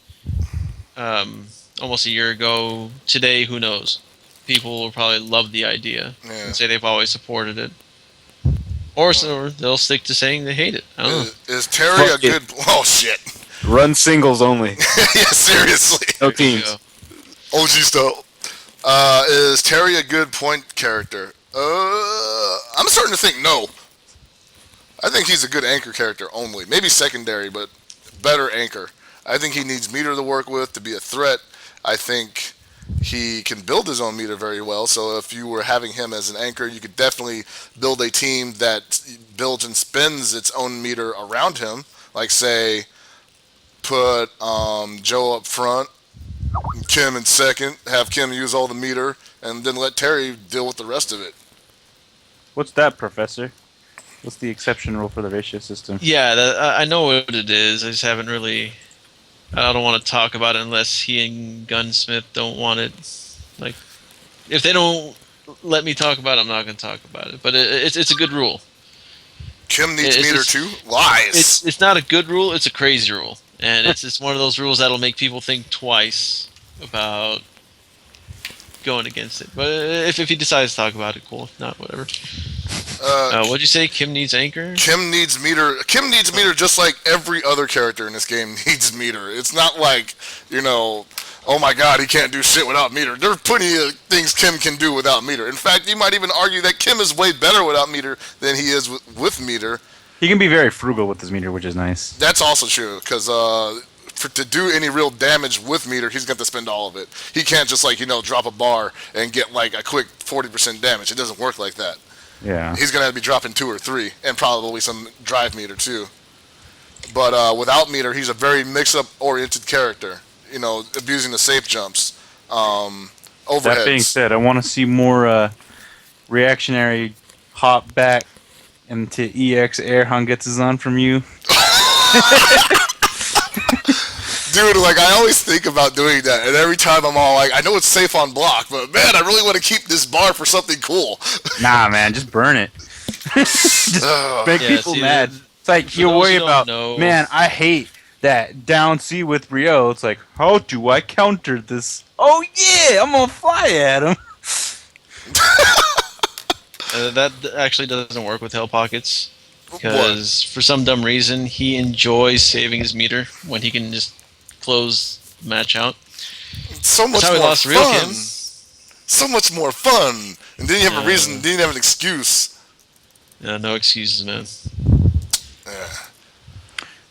almost a year ago. Today, who knows? People will probably love the idea and say they've always supported it. Or they'll stick to saying they hate it. I don't know. Is Terry a good... Oh, shit. Run singles only. Yeah, seriously. No There you teams. go. OG style. Is Terry a good point character? I'm starting to think no. I think he's a good anchor character only. Maybe secondary, but better anchor. I think he needs meter to work with to be a threat. I think he can build his own meter very well. So if you were having him as an anchor, you could definitely build a team that builds and spins its own meter around him. Like, say, put Joe up front, Kim in second, have Kim use all the meter, and then let Terry deal with the rest of it. What's that, Professor? What's the exception rule for the ratio system? Yeah, I know what it is. I just haven't really. I don't want to talk about it unless he and Gunsmith don't want it. Like, if they don't let me talk about it, I'm not going to talk about it. But it's a good rule. Kim needs It's meter just- too? Lies. It's not a good rule. It's a crazy rule, and it's one of those rules that'll make people think twice about going against it. But if he decides to talk about it, cool. If not, whatever. What'd you say? Kim needs anchor? Kim needs meter. Kim needs meter just like every other character in this game needs meter. It's not like, oh my god, he can't do shit without meter. There are plenty of things Kim can do without meter. In fact, you might even argue that Kim is way better without meter than he is with meter. He can be very frugal with his meter, which is nice. That's also true, because to do any real damage with meter, he's got to spend all of it. He can't just, drop a bar and get, a quick 40% damage. It doesn't work like that. Yeah. He's going to have to be dropping 2 or 3, and probably some drive meter, too. But without meter, he's a very mix-up oriented character. Abusing the safe jumps, overheads. That being said, I want to see more reactionary hop back into EX air Hangetsu-zan from you. Dude, I always think about doing that, and every time I'm all I know it's safe on block, but man, I really want to keep this bar for something cool. Nah, man, just burn it. Just make Yeah, people see, mad. It's like for you those worry who don't about, know- man, I hate that down C with Rio. It's like, how do I counter this? Oh yeah, I'm gonna fly at him. That actually doesn't work with Hell Pockets. Because for some dumb reason, he enjoys saving his meter when he can just close the match out. So much That's how he more lost real fun. Kim. So much more fun. And then you have a reason, then you have an excuse. No excuses, man.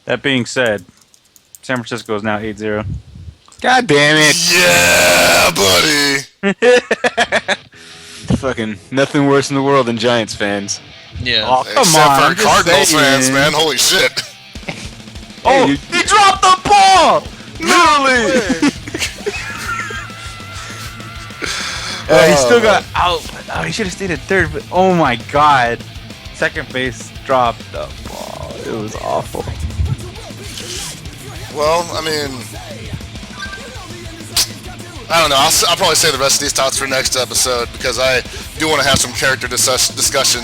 That being said, San Francisco is now 8-0. God damn it. Yeah, buddy. Fucking nothing worse in the world than Giants fans. Yeah. Oh, come Except on, for I'm just Cardinals fans, saying. man. Holy shit. Oh, you- he dropped the ball! Literally! He still got out. Oh, he should have stayed at third, but oh my god. Second base dropped the ball. It was awful. Well, I mean, I don't know. I'll probably save the rest of these thoughts for next episode because I do want to have some character discussion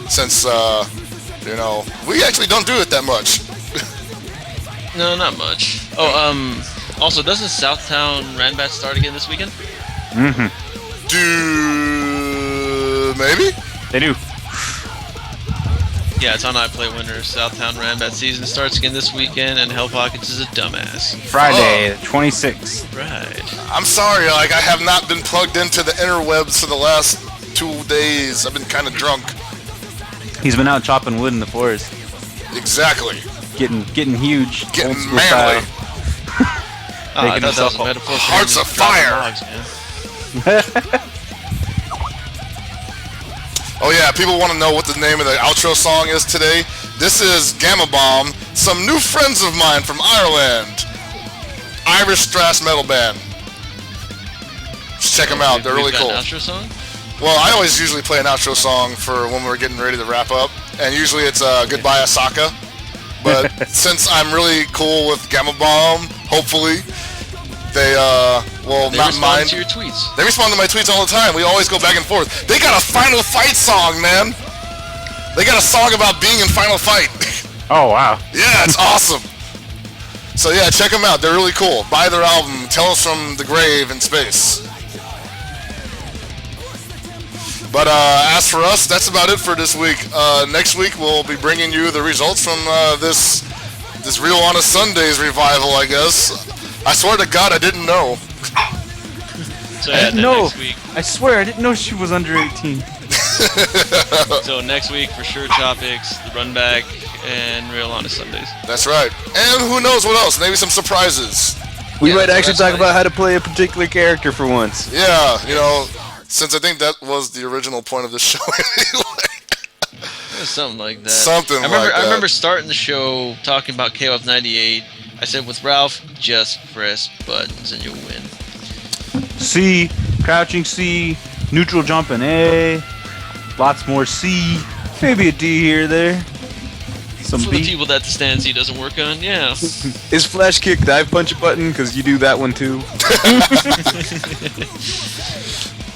since, we actually don't do it that much. No, not much. Oh, also, doesn't Southtown Ranbat start again this weekend? Mm-hmm. Maybe? They do. Yeah, it's on iPlay Winner. Southtown Ranbat season starts again this weekend, and Hell Pockets is a dumbass. Friday, the 26th. Right. I'm sorry, I have not been plugged into the interwebs for the last 2 days. I've been kind of drunk. He's been out chopping wood in the forest. Exactly. Getting huge. Getting old school manly. style. Oh, I Making thought that was himself a metaphor for Hearts him of dropping fire. logs, man. Oh yeah, people want to know what the name of the outro song is today. This is Gamma Bomb, some new friends of mine from Ireland. Irish thrash metal band. Just check them out, they're really We've got cool. an outro song? Well, I always usually play an outro song for when we're getting ready to wrap up, and usually it's Goodbye Asaka. But since I'm really cool with Gamma Bomb, hopefully, they will They not respond mind. to your tweets. They respond to my tweets all the time. We always go back and forth. They got a Final Fight song, man. They got a song about being in Final Fight. Oh wow. Yeah, it's awesome. So yeah, check them out. They're really cool. Buy their album, Tales from the Grave in Space. But as for us, that's about it for this week. Next week we'll be bringing you the results from this Real Honest Sundays revival, I guess. I swear to God, I didn't know. So yeah, then No, next week. I swear I didn't know she was under 18. So next week for sure topics, the run back, and Real Honest Sundays. That's right. And who knows what else? Maybe some surprises. We Yeah, might that's actually nice. talk about how to play a particular character for once. Yeah, you know, since I think that was the original point of the show anyway. It was something like that. Something I remember, like I remember that. starting the show talking about KOF 98. I said with Ralph, just press buttons and you'll win. C, crouching C, neutral jumping A, lots more C, maybe a D here or there. Some For the B. people that the stand C doesn't work on, yeah. Is flash kick dive punch a button? Because you do that one too.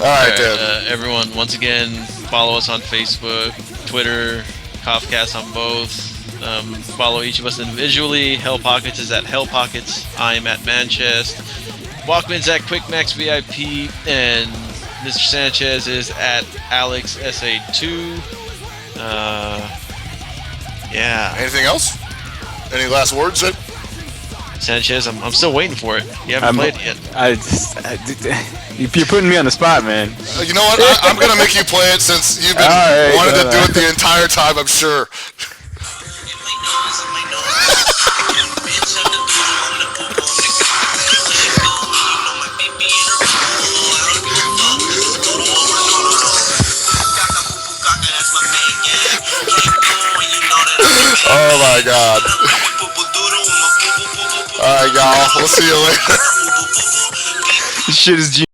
All right, Alright, then. everyone, once again, follow us on Facebook, Twitter, KOFCAST on both. Follow each of us individually. Hell Pockets is at Hell Pockets. I am at Manchester. Walkman's at QuickMax VIP, and Mr. Sanchez is at Alex SA2. Yeah, Anything else? Any last words? Ed? Sanchez, I'm still waiting for it. You haven't played it yet. You're putting me on the spot, man. You know what? I'm gonna make you play it since you've been All right, wanting to all do right. it the entire time. I'm sure. Oh my God! All right, y'all. We'll see you later. This shit is